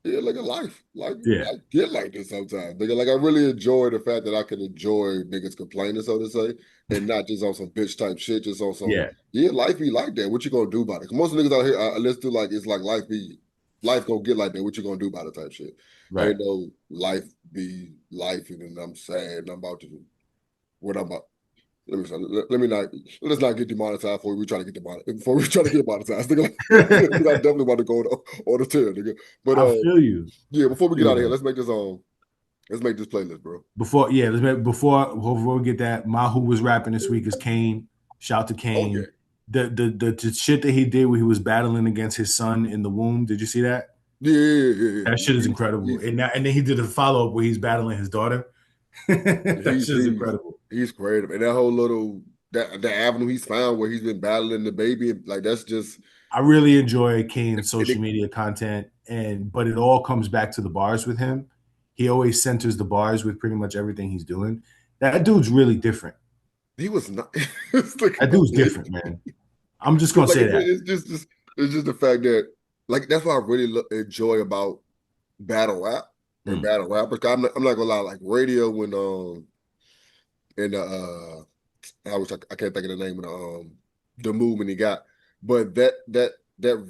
like a life. Like I get like this sometimes. Nigga, like I really enjoy the fact that I can enjoy niggas complaining, so to say, and not just on some bitch type shit, just on some life be like that. What you gonna do about it? Most niggas out here, let's do like it's like life gonna get like that. What you gonna do about it type shit? Right. Ain't no life be life, and I'm sad. And I'm about to do what I'm about. Let's not get demonetized before we try to get demonetized. Nigga, I definitely want to go on the tear, nigga. But I feel you. Yeah, before we get out of here, let's make this playlist, bro. Before we get that, Mahu was rapping this week is Kane. Shout to Kane. Okay. The shit that he did where he was battling against his son in the womb. Did you see that? Yeah. That shit is incredible. And then he did a follow-up where he's battling his daughter. That shit is incredible. He's creative. And that whole little the avenue he's found where he's been battling the baby, like that's just I really enjoy Kane's social media content, but it all comes back to the bars with him. He always centers the bars with pretty much everything he's doing. That dude's really different. He was not that dude's different, man. I'm just gonna say that. It's just the fact that like that's what I really enjoy about battle rap and battle rappers. I'm not gonna lie, like radio when I can't think of the name of the movement he got, but that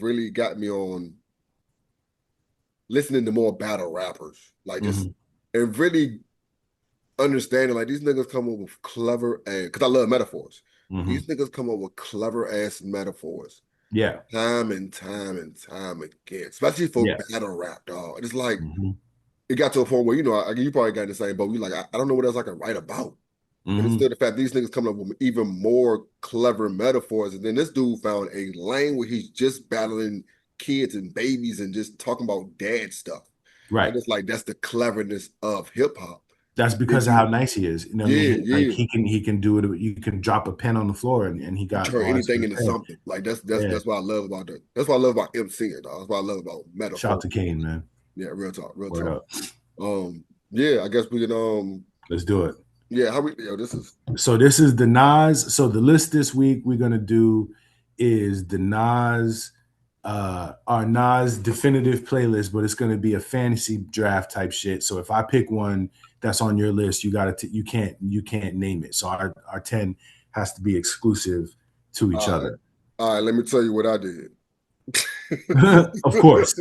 really got me on listening to more battle rappers, like just and really understanding like these niggas come up with clever and because I love metaphors. These niggas come up with clever ass metaphors. Yeah. Time and time again. Especially for battle rap, dog. It's like it got to a point where, you probably got in the same boat. You like, I don't know what else I can write about. And it's still the fact these niggas coming up with even more clever metaphors. And then this dude found a lane where he's just battling kids and babies and just talking about dad stuff. Right. And it's like that's the cleverness of hip hop. That's because of how nice he is. You know, like he can do it. You can drop a pen on the floor and he got turn anything into something. Like that's what I love about that. That's what I love about MCing, dog. That's what I love about metaphor. Shout out to Kane, man. Yeah, real talk. I guess we can let's do it. Yeah, this is the Nas. So the list this week we're gonna do is the Nas, our Nas definitive playlist, but it's gonna be a fantasy draft type shit. So if I pick one that's on your list, you can't name it. So our 10 has to be exclusive to each other. All right, let me tell you what I did. Of course.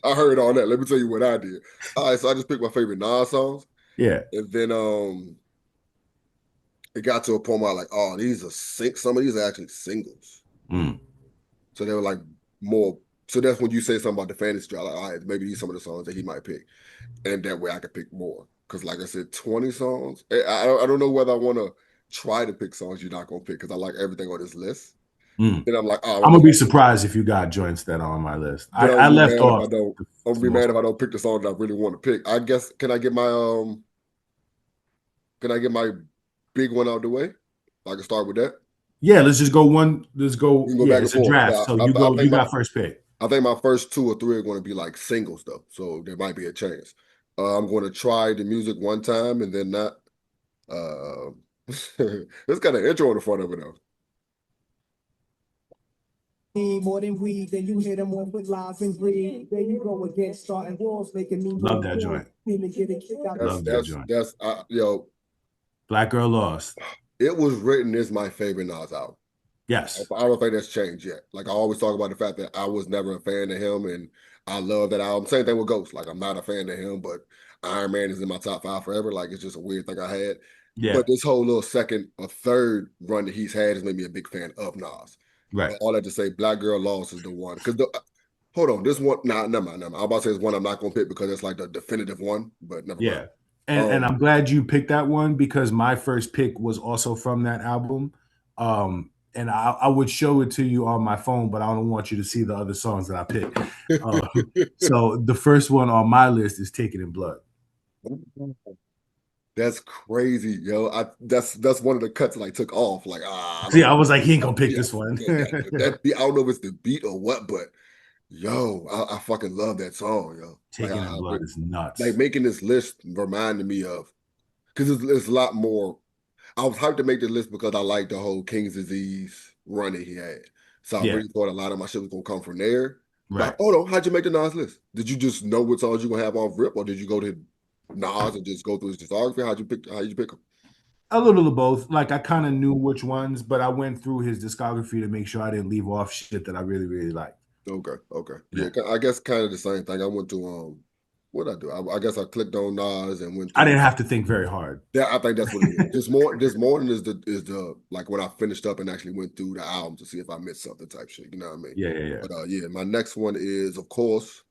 I heard all that. Let me tell you what I did. All right, so I just picked my favorite Nas songs. Yeah. And then it got to a point where I was like, some of these are actually singles. So they were like more. So that's when you say something about the fantasy draft. Like, all right, maybe these are some of the songs that he might pick. And that way I could pick more. Because like I said, 20 songs. I don't know whether I want to try to pick songs you're not gonna pick because I like everything on this list. Mm. Then I'm like, oh, I'm gonna be surprised if you got joints that are on my list. then I I'm left mad off. if I don't. I'm gonna be mad if I don't pick the song that I really want to pick. I guess can I get my big one out the way? I can start with that. Yeah, let's just go one. Let's go. We can go Yeah, back and it's a forth. draft. But So I you think got first pick. I think my first 2 or 3 are going to be like singles though, so there might be a chance. I'm going to try the music one time and then not. It's got an intro in the front of it though. More than weed, then you hit them off with lies and greed. There you go again, starting walls, making me Love that joint. Love that joint. That's yo. Black Girl Lost. It was written as my favorite Nas album. Yes. I don't think that's changed yet. Like I always talk about the fact that I was never a fan of him, and I love that album. Same thing with Ghost. Like I'm not a fan of him, but Iron Man is in my top 5 forever. Like it's just a weird thing I had. Yeah. But this whole little second or third run that he's had has made me a big fan of Nas. Right. But all that to say, Black Girl Lost is the one. Because hold on, this one, never mind. I'm about to say it's one I'm not gonna pick because it's like the definitive one. But never mind. And I'm glad you picked that one because my first pick was also from that album. And I would show it to you on my phone, but I don't want you to see the other songs that I picked. So the first one on my list is Taken in Blood. That's crazy, yo. That's one of the cuts that I took off. Like, I was like, he ain't gonna pick this one. that beat, I don't know if it's the beat or what, but yo, I fucking love that song, yo. Taken in Blood is nuts. Like making this list reminded me of because it's a lot more. I was hyped to make the list because I liked the whole King's Disease run that he had. So I really thought a lot of my shit was gonna come from there. Right. Like, hold on, how'd you make the Nas list? Did you just know what songs you gonna have off rip, or did you go to Nas and just go through his discography? How did you pick them? A little of both. Like I kind of knew which ones, but I went through his discography to make sure I didn't leave off shit that I really, really liked. Okay. Yeah, I guess kind of the same thing. I went to what I do? I guess I clicked on Nas and went. I didn't have to think very hard. Yeah, I think that's what it is. This morning is the like when I finished up and actually went through the album to see if I missed something type shit. You know what I mean? Yeah. But my next one is of course,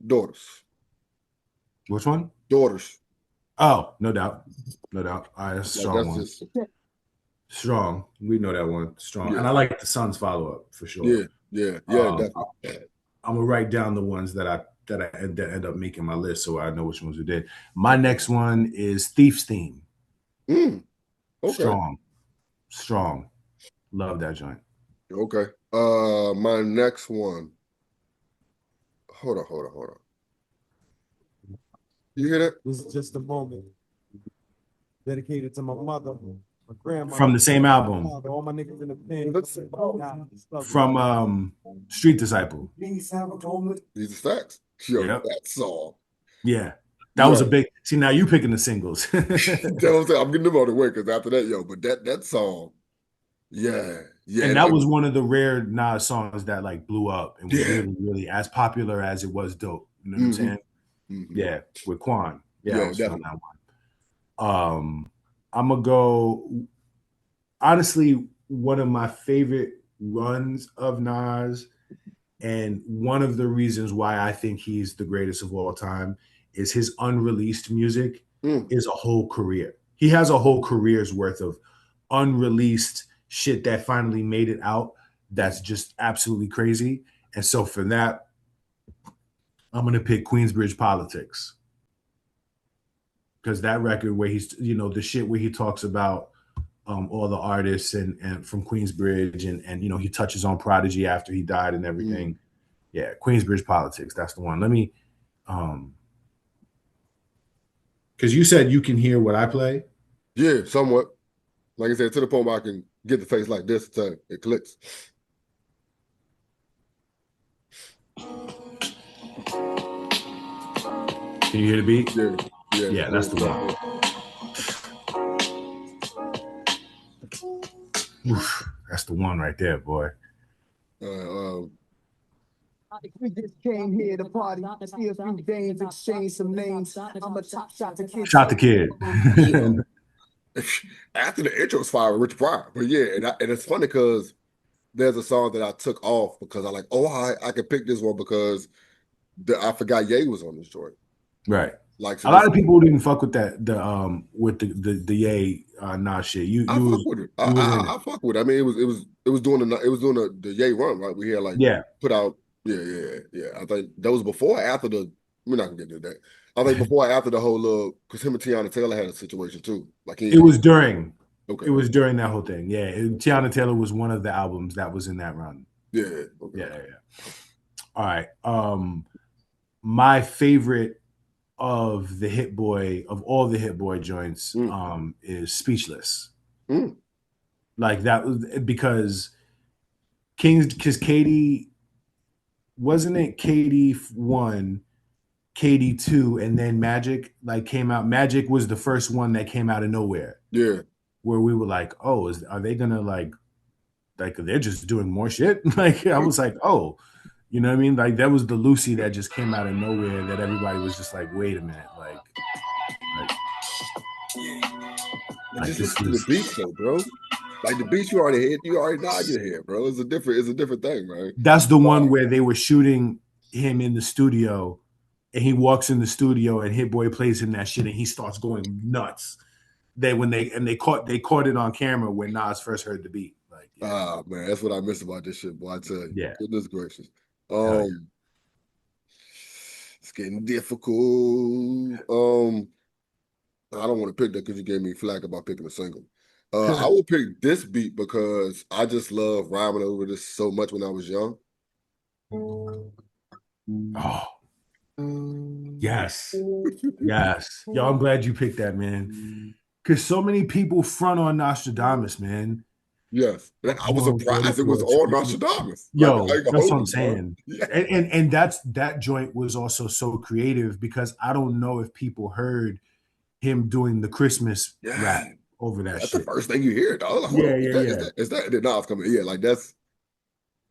Daughters. Which one? Daughters. Oh, no doubt. All right, that's a strong one. Strong. We know that one. Strong. Yeah. And I like the Sun's follow-up for sure. Yeah, definitely. I'm gonna write down the ones that end up making my list so I know which ones we did. My next one is Thief's Theme. Okay. Strong. Love that joint. Okay. My next one. Hold on. You hear that? This is just a moment dedicated to my mother, my grandma. From the same album. All my niggas in the pen. From Street Disciple. These are facts. Yo, that song. Yeah. That was a big. See, now you picking the singles. That's what I'm saying. I'm getting them out of the way because after that, but that song, yeah. And that was one of the rare Nas songs that like blew up and was really, really as popular as it was dope. You know what I'm saying? Mm-hmm. Yeah, with Quan. Yeah, definitely. That one. I'm gonna go. Honestly, one of my favorite runs of Nas, and one of the reasons why I think he's the greatest of all time is his unreleased music is a whole career. He has a whole career's worth of unreleased shit that finally made it out. That's just absolutely crazy. And so for that, I'm going to pick Queensbridge Politics. Because that record where he's, the shit where he talks about all the artists and from Queensbridge and he touches on Prodigy after he died and everything. Yeah, Queensbridge Politics. That's the one. Let me, because you said you can hear what I play. Yeah, somewhat. Like I said, to the point where I can get the face like this until it clicks. Can you hear the beat? Yeah, that's the one. Oof, that's the one right there, boy. We just came here to party, see a few dames, exchange some names. I'm a top shot the kid. Shot the kid. After the intro's fire with Rich Pryor, but yeah, and it's funny because there's a song that I took off because I I could pick this one because I forgot Ye was on this joint. Right. Like so a lot of people didn't fuck with that with the Ye Nas shit. I fuck with it. I fuck with it. I mean, it was doing the Ye run, right? We had like put out yeah. I think that was before or after the. We're not gonna get into that. I think before or after the whole because him and Tiana Taylor had a situation too. Like it was during. Okay. It was during that whole thing. Yeah, Tiana Taylor was one of the albums that was in that run. Yeah. Okay. Yeah. All right. My favorite of the Hit Boy of all the Hit Boy joints is Speechless. Like that was because Katie wasn't it Katie 1, Katie 2, and then Magic like came out. Magic was the first one that came out of nowhere. Yeah. Where we were like, oh, are they gonna like they're just doing more shit? Like I was like, oh, you know what I mean? Like that was the Lucy that just came out of nowhere that everybody was just like, wait a minute, like just listen to the beats though, bro. Like the beats you already nod your head, bro. It's a different thing, right? That's the one where they were shooting him in the studio, and he walks in the studio, and Hit Boy plays him that shit, and he starts going nuts. They caught it on camera when Nas first heard the beat. Like, man, that's what I miss about this shit, boy. I tell you, goodness gracious. It's getting difficult. I don't want to pick that because you gave me flack about picking a single. I will pick this beat because I just love rhyming over this so much when I was young. Oh, yes. Yo, I'm glad you picked that, man. Because so many people front on Nostradamus, man. Yes, I was surprised it was all Nostradamus. Yo, that's what I'm saying. Yeah. And that joint was also so creative because I don't know if people heard him doing the Christmas rap over that that's shit. The first thing you hear, dog. Like, Is that the Nas coming? Yeah, like that's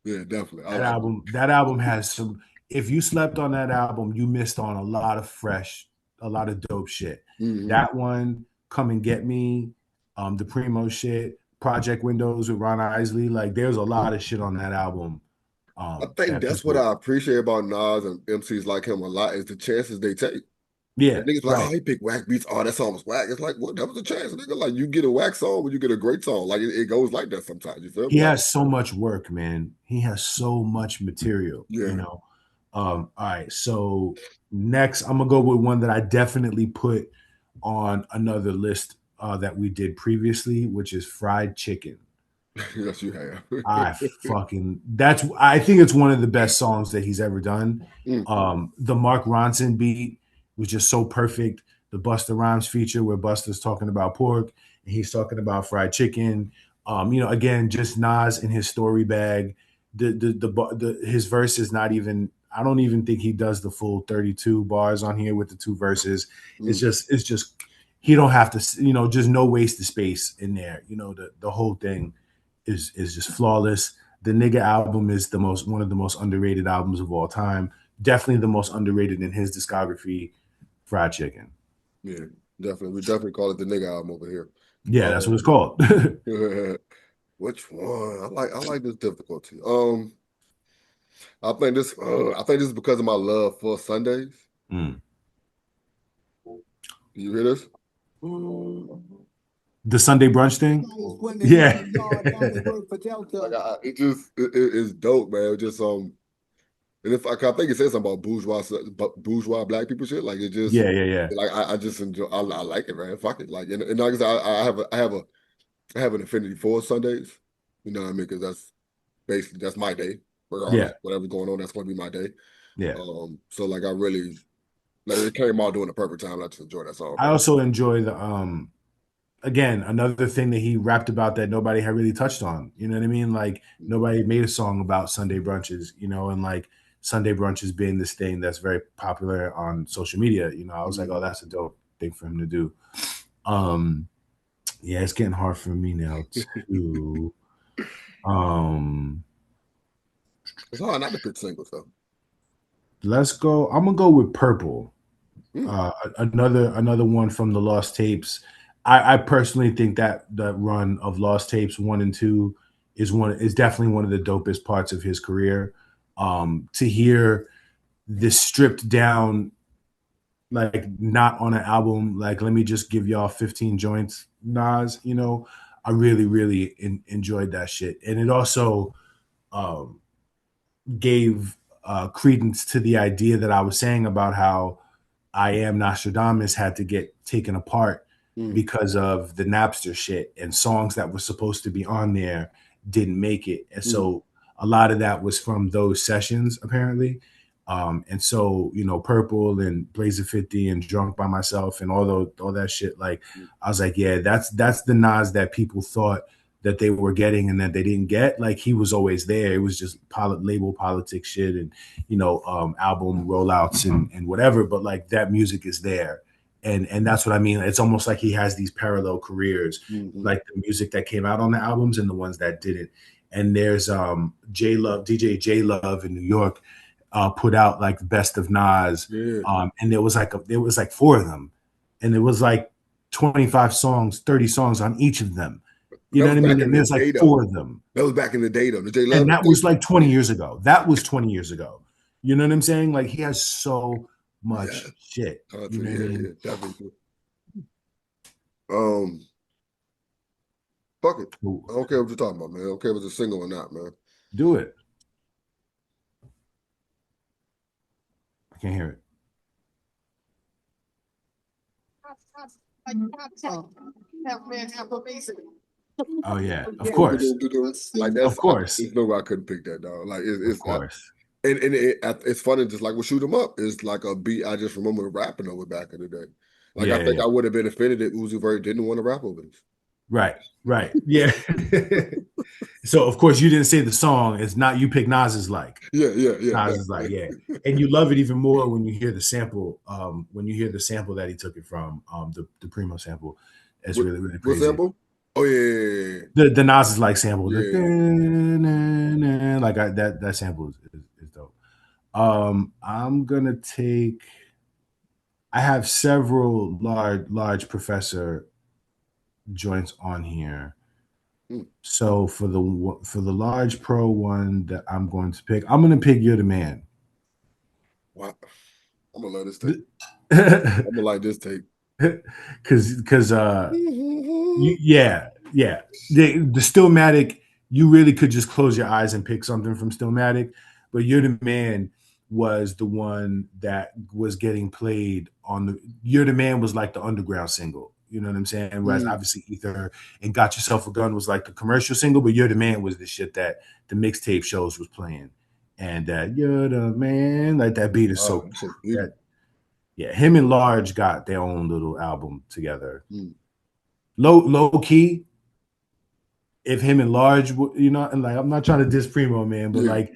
definitely. That album has some. If you slept on that album, you missed on a lot of dope shit. That one, Come and Get Me, the Primo shit, Project Windows with Ron Isley. Like, there's a lot of shit on that album. I think that's what I appreciate about Nas and MCs like him a lot is the chances they take. Yeah, niggas like, oh, he picked whack beats. Oh, that song was whack. It's like, what? That was a chance, nigga. Like, you get a whack song, but you get a great song. Like, it goes like that sometimes. You feel me? He has so much work, man. He has so much material. You know. All right. So next, I'm gonna go with one that I definitely put on another list that we did previously, which is Fried Chicken. Yes, you have. I think it's one of the best songs that he's ever done. The Mark Ronson beat was just so perfect. The Busta Rhymes feature where Busta's talking about pork and he's talking about fried chicken. Again, just Nas in his story bag. His verse is not even. I don't even think he does the full 32 bars on here with the 2 verses. It's just he don't have to. Just no waste of space in there. The whole thing is just flawless. The Nigga album is one of the most underrated albums of all time. Definitely the most underrated in his discography. Fried Chicken. Yeah, definitely. We definitely call it the Nigga album over here. Yeah, that's what it's called. Which one? I like this difficulty. I think this is because of my love for Sundays. You hear this? The Sunday brunch thing? Yeah. It's dope, man. Just and if I think it says something about bourgeois black people shit, like it just Like I just enjoy. I like it, man. Fuck it, like and like I said, I have an affinity for Sundays. You know what I mean? Because that's my day. Regardless, whatever's going on, that's going to be my day. Yeah. So like I really it came out during the perfect time. I just enjoy that song. I also enjoy the again, another thing that he rapped about that nobody had really touched on. You know what I mean? Like nobody made a song about Sunday brunches, and like Sunday brunches being this thing that's very popular on social media. I was like, oh, that's a dope thing for him to do. Yeah, it's getting hard for me now too. It's hard not to pick singles though. Let's go. I'm gonna go with Purple. Another one from the Lost Tapes. I personally think that the run of Lost Tapes 1 and 2 is definitely one of the dopest parts of his career. To hear this stripped down like not on an album, like let me just give y'all 15 joints, Nas, you know, I really, really enjoyed that shit. And it also um, gave credence to the idea that I was saying about how I Am Nostradamus had to get taken apart because of the Napster shit, and songs that were supposed to be on there didn't make it. And so a lot of that was from those sessions, apparently. And so, you know, Purple and Blazer 50 and Drunk by Myself and all that shit, like I was like, yeah, that's the Nas that people thought that they were getting and that they didn't get. Like he was always there. It was just label politics shit and, you know, album rollouts and whatever, but like that music is there. And that's what I mean. It's almost like he has these parallel careers, like the music that came out on the albums and the ones that didn't. And there's JLove, DJ JLove in New York, put out like Best of Nas. And there was like 4 of them. And it was like 25 songs, 30 songs on each of them. You know what I mean? And there's like 4 of them. That was back in the day, though. The JLove, and that was like 20 years ago. That was 20 years ago. You know what I'm saying? Like he has so much shit. You know what I mean? Definitely. Fuck it. I don't care what you're talking about, man. I don't care if it's a single or not, man. Do it. I can't hear it. Oh yeah, of course. Like that's, of course. There's no way I couldn't pick that, dog. Like it's of course. It's funny, just like with Shoot 'Em Up, it's like a beat I just remember rapping over back in the day. Like I think I would have been offended if Uzi Vert didn't want to rap over this. Right. Yeah. So of course you didn't say the song. It's not you pick Nas's like. Yeah. Nas is like, and you love it even more when you hear the sample. When you hear the sample that he took it from, the Primo sample. It's really, really crazy. What sample? Oh yeah. The Nas is like sample. Like that sample is dope. I'm gonna take. I have several large Professor joints on here. So for the Large Pro one that I'm going to pick, I'm going to pick You're the Man. Wow. I'm gonna love this tape. I'm gonna like this tape. Cause the Stillmatic, you really could just close your eyes and pick something from Stillmatic, but You're the Man was the one that was getting played on the. You're the Man was like the underground single. You know what I'm saying? Whereas obviously Ether and Got Yourself a Gun was like the commercial single, but You're the Man was the shit that the mixtape shows was playing. And You're the Man, like that beat is so that, him and Large got their own little album together. Low key, if him and Large, you know, and like I'm not trying to diss Primo, man, but like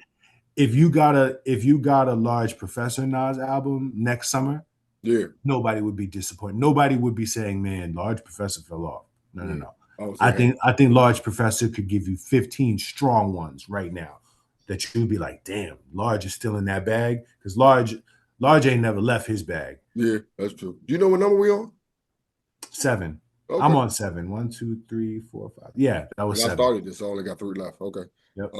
if you got a Large Professor Nas album next summer, nobody would be disappointed. Nobody would be saying, "Man, Large Professor fell off." No. I think Large Professor could give you 15 strong ones right now that you'd be like, "Damn, Large is still in that bag," because Large ain't never left his bag. Yeah, that's true. Do you know what number we on? 7. Okay. I'm on 7. 1, 2, 3, 4, 5. Yeah, that was 7. I started this. I only got 3 left. Okay. Yep.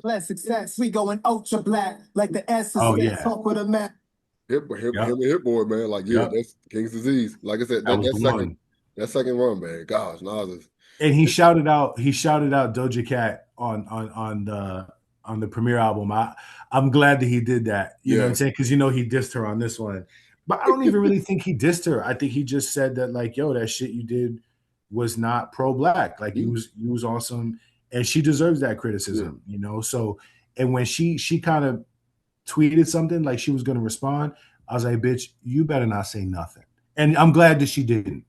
Less success, we going ultra black, like the S is top of the map. Hip boy, man. Like, that's King's disease. Like I said, that second run, man. Gosh, Nas. And he shouted out Doja Cat on the Premier album. I'm glad that he did that. You know what I'm saying? Because he dissed her on this one. But I don't even really think he dissed her. I think he just said that, like, yo, that shit you did was not pro-black. Like, you was awesome, and she deserves that criticism, you know? So, and when she kind of tweeted something like she was going to respond, I was like, bitch, you better not say nothing. And I'm glad that she didn't.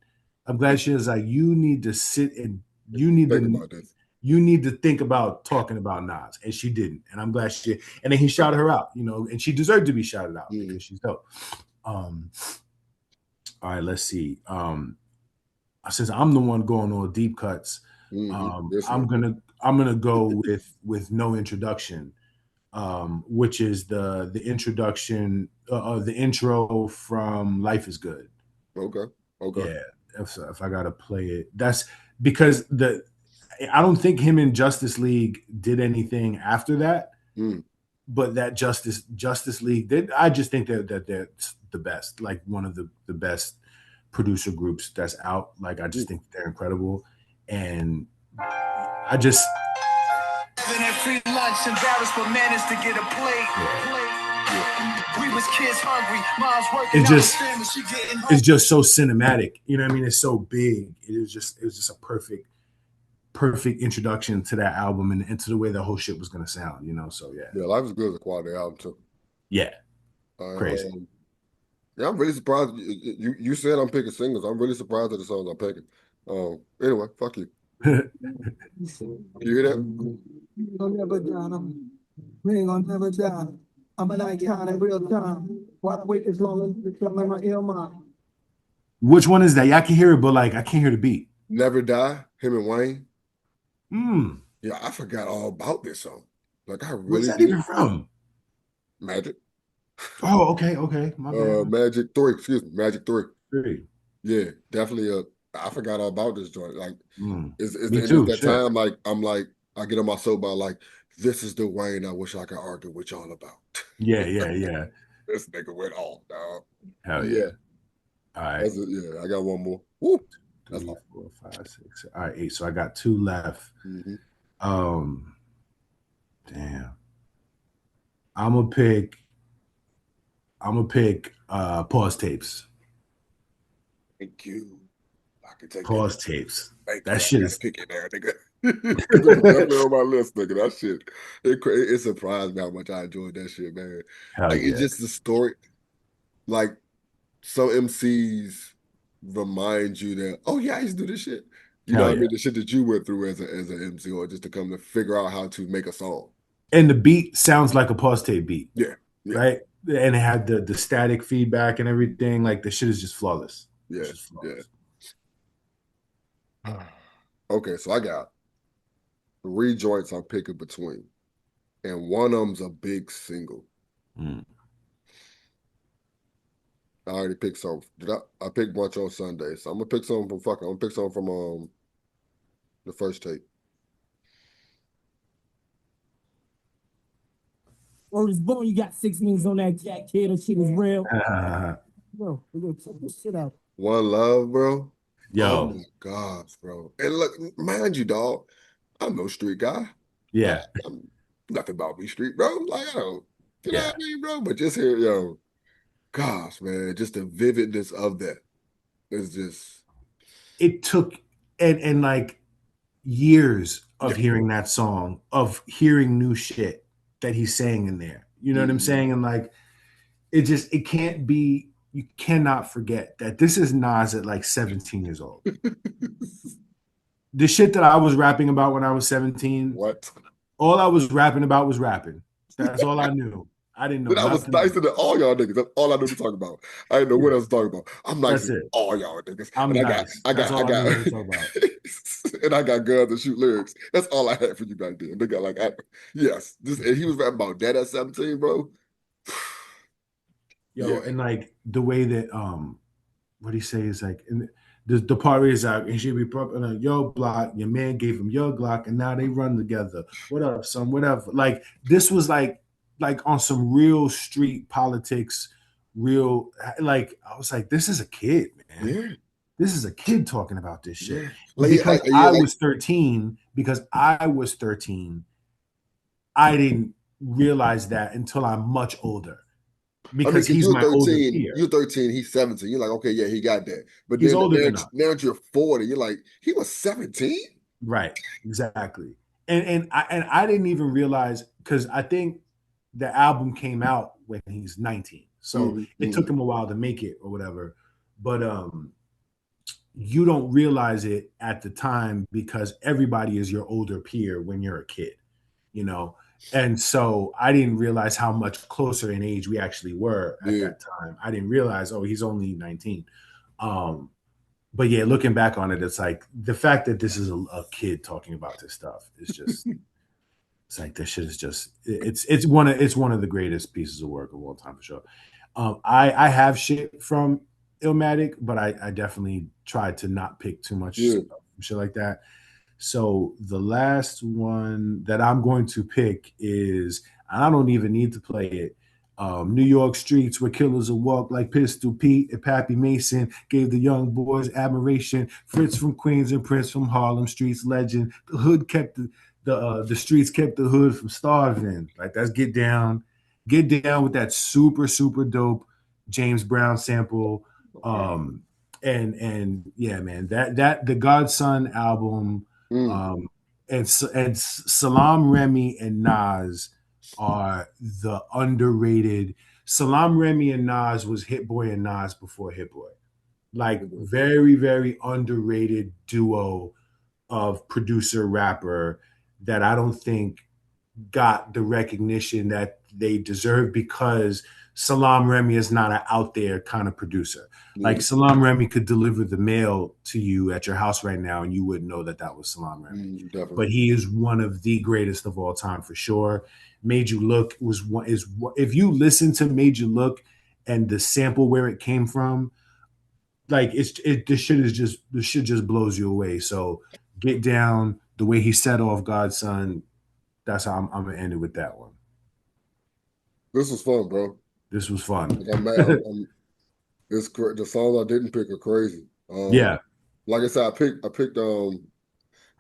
I'm glad she was like, you need to sit and you need to think about talking about Nas. And she didn't. And I'm glad she did. And then he shouted her out, and she deserved to be shouted out because she's dope. All right, let's see. Since I'm the one going on deep cuts, I'm gonna go with No Introduction, which is the introduction, the intro from Life is Good. Okay. Yeah. If I gotta play it, that's because I don't think him and Justice League did anything after that. Mm. But that Justice League did. I just think that they're the best, like one of the best producer groups that's out. Like I just think they're incredible, and I just free lunch, embarrassed but managed to get a plate. We was kids hungry, mom's working. It's just so cinematic. You know what I mean? It's so big. It was just a perfect introduction to that album and to the way the whole shit was gonna sound, you know. So yeah, Life is Good is a quality album too. Yeah, crazy. Yeah, I'm really surprised. You said I'm picking singles. I'm really surprised at the songs I'm picking. Anyway, fuck you. You hear that? We gonna never die. We ain't gonna never die. I'm an icon in real time. Why wait as long as it's coming my ill mind? Which one is that? Yeah, I can hear it, but like I can't hear the beat. Never Die, him and Wayne. Yeah, I forgot all about this song. Like I really. Where's that even from? Magic. Oh, okay. My bad. Magic 3. Excuse me, Magic 3. 3. Yeah, definitely. I forgot all about this joint. Like, it's that sure. time. Like, I'm like, I get on my soapbox. Like, this is the Wayne I wish I could argue with y'all about. Yeah. This nigga went off, dog. Hell yeah. All right. I got one more. Woo. 3, 4, 5, 6. All right, 8. So I got 2 left. Damn. I'm gonna pick Pause Tapes. Thank you. I can take Pause Tapes. That shit is picking there, nigga. Definitely on my list, nigga. That shit. It surprised me how much I enjoyed that shit, man. It's just the story. Like some MCs remind you that, oh yeah, I used to do this shit. You know what I mean? The shit that you went through as an MC, or just to come to figure out how to make a song. And the beat sounds like a Pause Tape beat. Yeah. Right? And it had the static feedback and everything. Like the shit is just flawless. Yeah. Okay, so I got 3 joints I'm picking between. And one of them's a big single. I already picked some. I picked a bunch on Sunday, so I'm gonna pick some from I'm gonna pick some from the first tape. Word is born, you got 6 minutes on that jack kid, that shit is real. Bro, we're gonna check this shit out. One Love, bro. Yo. Oh my gosh, bro. And look, mind you, dog, I'm no street guy. Yeah. I'm nothing about me street, bro. Like, I don't, you know what I mean, bro? But just here, yo, gosh, man, just the vividness of that is just. It took, and like years of hearing that song, of hearing new shit that he's saying in there. You know what I'm saying? And like, it can't be, you cannot forget that this is Nas at like 17 years old. The shit that I was rapping about when I was 17. What? All I was rapping about was rapping. That's all I knew. I didn't know. But I was nicer than all y'all niggas. That's all I knew to talk about. I didn't know what else to talk about. I'm nicer than all y'all niggas. I'm nice. I got and I got guns and shoot lyrics. That's all I had for you back then. They got like, yes. And he was rapping about that at 17, bro. And like the way that what he say is like, and the part where he's like, he should be proper on your block. Your man gave him your Glock, and now they run together. What up, son? Whatever. Like this was like on some real street politics, real like I was like, this is a kid, man. Yeah. This is a kid talking about this shit. Yeah. Because I was 13, I didn't realize that until I'm much older. Because he's my 13, older peer. You're 13, he's 17. You're like, okay, yeah, he got that. But he's then older now that you're 40, you're like, he was 17? Right, exactly. And I didn't even realize, because I think the album came out when he's 19. So it took him a while to make it or whatever. But you don't realize it at the time because everybody is your older peer when you're a kid, you know? And so I didn't realize how much closer in age we actually were at that time. I didn't realize, he's only 19. But yeah, looking back on it, it's like the fact that this is a kid talking about this stuff is just, it's like this shit is just, it's one of the greatest pieces of work of all time for sure. I have shit from Illmatic, but I definitely tried to not pick too much shit like that. So the last one that I'm going to pick is, I don't even need to play it. New York streets where killers will walk like Pistol Pete and Pappy Mason gave the young boys admiration. Fritz from Queens and Prince from Harlem streets legend. The hood kept the streets kept the hood from starving. Like, that's Get Down with that super super dope James Brown sample. And yeah, man, that the Godson album, and Salam Remy and Nas are the underrated. Salam Remy and Nas was Hit Boy and Nas before Hit Boy. Like, very, very underrated duo of producer rapper that I don't think got the recognition that they deserve, because Salam Remy is not an out there kind of producer. Like, Salam Remy could deliver the mail to you at your house right now and you wouldn't know that that was Salam Remy. But he is one of the greatest of all time for sure. Made You Look if you listen to Made You Look and the sample where it came from, like, the shit just blows you away. So Get Down, the way he set off Godson, that's how I'm gonna end it with that one. This was fun, bro. This was fun. The songs I didn't pick are crazy. Yeah. Like I said,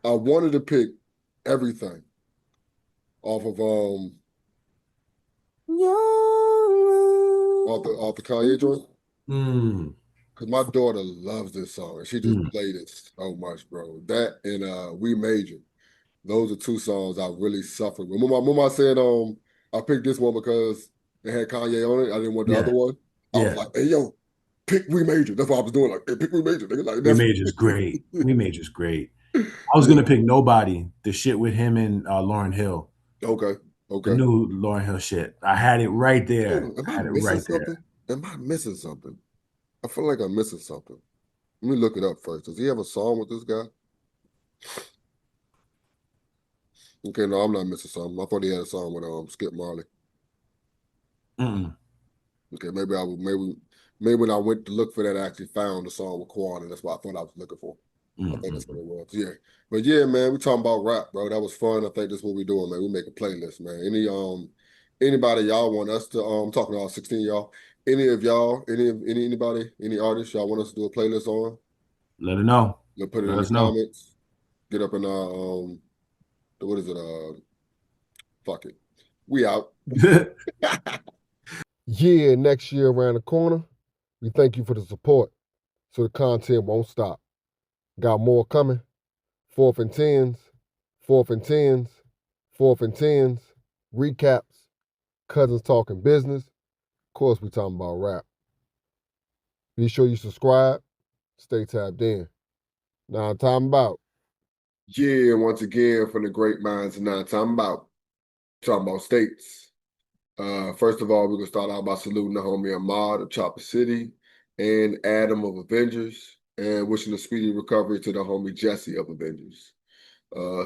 I wanted to pick everything off of off the Kanye joint. Because my daughter loves this song and she just played it so much, bro. That and We Major. Those are two songs I really suffered with. Remember I said I picked this one because it had Kanye on it. I didn't want the other one. I was like, hey, yo, pick We Major. That's what I was doing. Like, hey, pick We Major. Like, We Major's great. We Major's great. I was going to pick Nobody, the shit with him and Lauryn Hill. Okay. The new Lauryn Hill shit. I had it right there. Am I missing something? I feel like I'm missing something. Let me look it up first. Does he have a song with this guy? Okay, no, I'm not missing something. I thought he had a song with Skip Marley. Okay, maybe when I went to look for that, I actually found the song with Quan, and that's what I thought I was looking for. I think that's what it was. Yeah. But yeah, man, we talking about rap, bro. That was fun. I think that's what we're doing, man. We make a playlist, man. Anybody y'all want us to I'm talking to all 16 y'all. Anybody, any artists y'all want us to do a playlist on? Let it know. Put it in the comments. Get up in our what is it? Fuck it. We out. Yeah, next year around the corner. We thank you for the support, so the content won't stop. Got more coming. 4th and 10s, 4th and 10s, 4th and 10s, recaps, cousins talking business. Of course, we talking about rap. Be sure you subscribe. Stay tapped in. Now I'm talking about. Yeah, once again, from the great minds, now I'm talking about states. First of all, we're going to start out by saluting the homie Ahmad of Chopper City and Adam of Avengers, and wishing a speedy recovery to the homie Jesse of Avengers.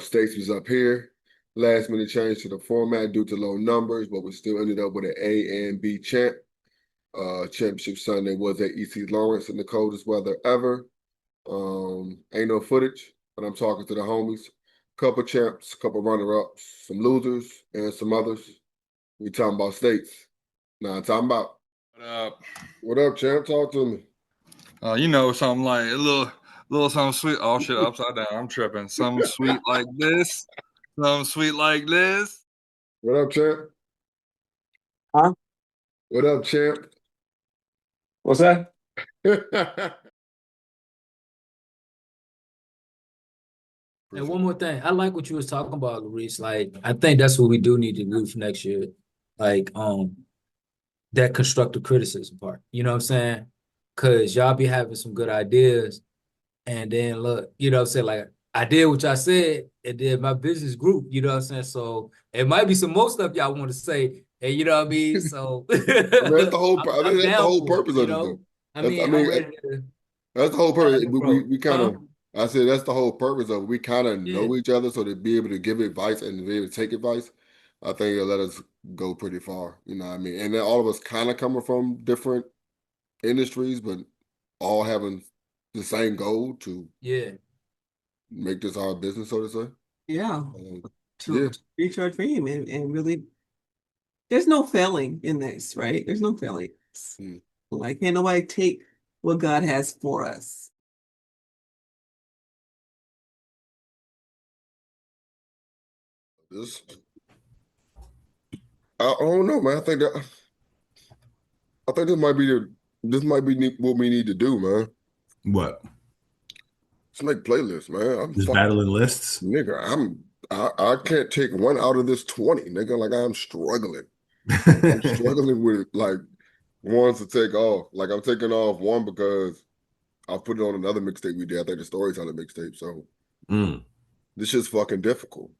States was up here. Last minute change to the format due to low numbers, but we still ended up with an A and B champ. Championship Sunday was at EC Lawrence in the coldest weather ever. Ain't no footage, but I'm talking to the homies. Couple champs, couple runner-ups, some losers, and some others. We talking about states. Now I'm talking about. What up? What up, champ? Talk to me. Something like a little something sweet. Oh shit, upside down. I'm tripping. Something sweet like this. Something sweet like this. What up, champ? Huh? What up, champ? What's that? And one more thing, I like what you was talking about, Luis. Like, I think that's what we do need to do for next year. Like, that constructive criticism part. You know what I'm saying? Cause y'all be having some good ideas, and then look, you know what I'm saying? Like, I did what y'all said, and then my business group, you know what I'm saying? So it might be some more stuff y'all want to say, and you know what I mean? So I mean, that's the whole purpose of it, though. That's the whole purpose. We kind of, I said that's the whole purpose of it. We kind of know each other, so to be able to give advice and to be able to take advice, I think it'll let us go pretty far. You know what I mean? And then all of us kind of coming from different industries, but all having the same goal to make this our business, so to say. Yeah. To Yeah. reach our dream and really, there's no failing in this, right? There's no failing. Like, can't nobody take what God has for us. This, I don't know, man. I think this might be what we need to do, man. What? Let's make playlists, man. I'm Just battling lists, nigga. I can't take one out of this 20, nigga. Like I'm struggling. I'm struggling with like ones to take off. Like I'm taking off one because I put it on another mixtape we did. I think the storytelling mixtape. So this shit's fucking difficult.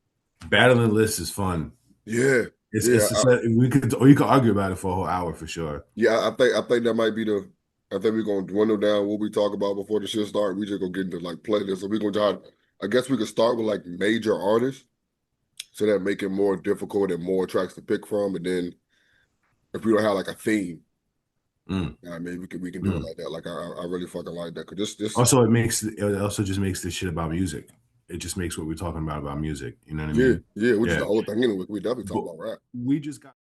Battling lists is fun. Yeah. We could argue about it for a whole hour for sure. Yeah, I think that might be I think we're gonna dwindle down what we talk about before the shit start. We just gonna get into like playlists. So we're gonna try. I guess we could start with like major artists, so that make it more difficult and more tracks to pick from. And then if we don't have like a theme, I mean, we can do it like that. Like I really fucking like that because this also it also just makes this shit about music. It just makes what we're talking about music. You know what I mean? Yeah, which is the whole thing. Anyway, we definitely talk about rap. We just got.